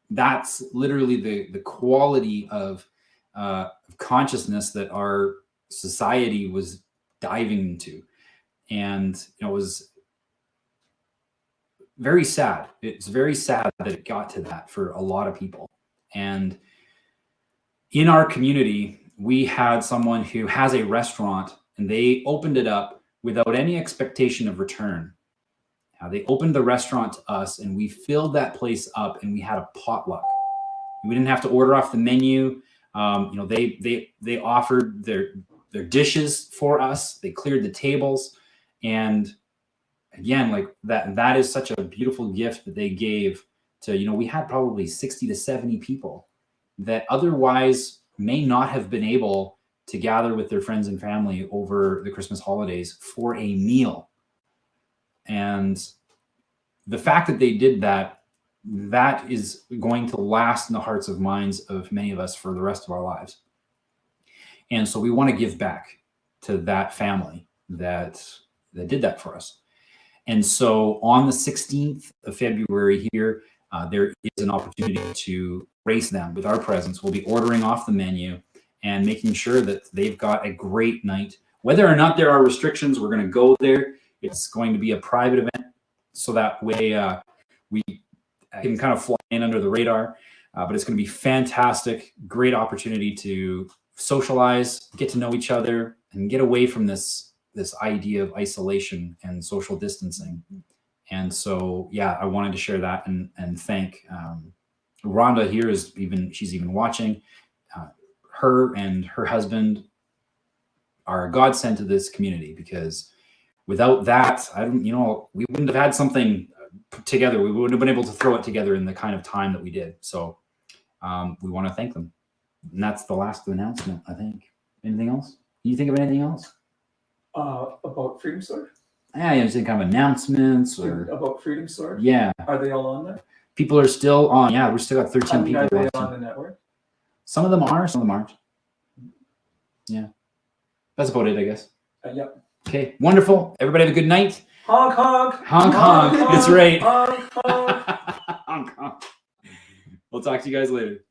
That's literally the quality of consciousness that our society was diving into. And it was very sad. It's very sad that it got to that for a lot of people. And in our community, we had someone who has a restaurant, and they opened it up without any expectation of return. They opened the restaurant to us, and we filled that place up, and we had a potluck. We didn't have to order off the menu. They offered their dishes for us. They cleared the tables, and again, like that is such a beautiful gift that they gave to, we had probably 60 to 70 people that otherwise may not have been able to gather with their friends and family over the Christmas holidays for a meal. And the fact that they did that is going to last in the hearts and minds of many of us for the rest of our lives. And so we want to give back to that family that did that for us. And so on the 16th of February here, there is an opportunity to grace them with our presence. We'll be ordering off the menu and making sure that they've got a great night. Whether or not there are restrictions, we're going to go there. It's going to be a private event, so that way we can kind of fly in under the radar. But it's going to be fantastic, great opportunity to socialize, get to know each other, and get away from this idea of isolation and social distancing. And so, yeah, I wanted to share that and thank Rhonda here she's even watching. Her and her husband are a godsend to this community, because without that, we wouldn't have had something together. We wouldn't have been able to throw it together in the kind of time that we did. So we want to thank them. And that's the last announcement, I think. Anything else? Can you think of anything else? About Freedom Sword? Yeah, you think kind of announcements or about Freedom Sword? Yeah. Are they all on there? People are still on. Yeah, we're still got 13 people. Are they on the network? Some of them are, some of them aren't. Yeah. That's about it, I guess. Yep. Okay, wonderful. Everybody have a good night. Honk, honk. Honk, honk. That's right. Honk, honk. Honk, honk. We'll talk to you guys later.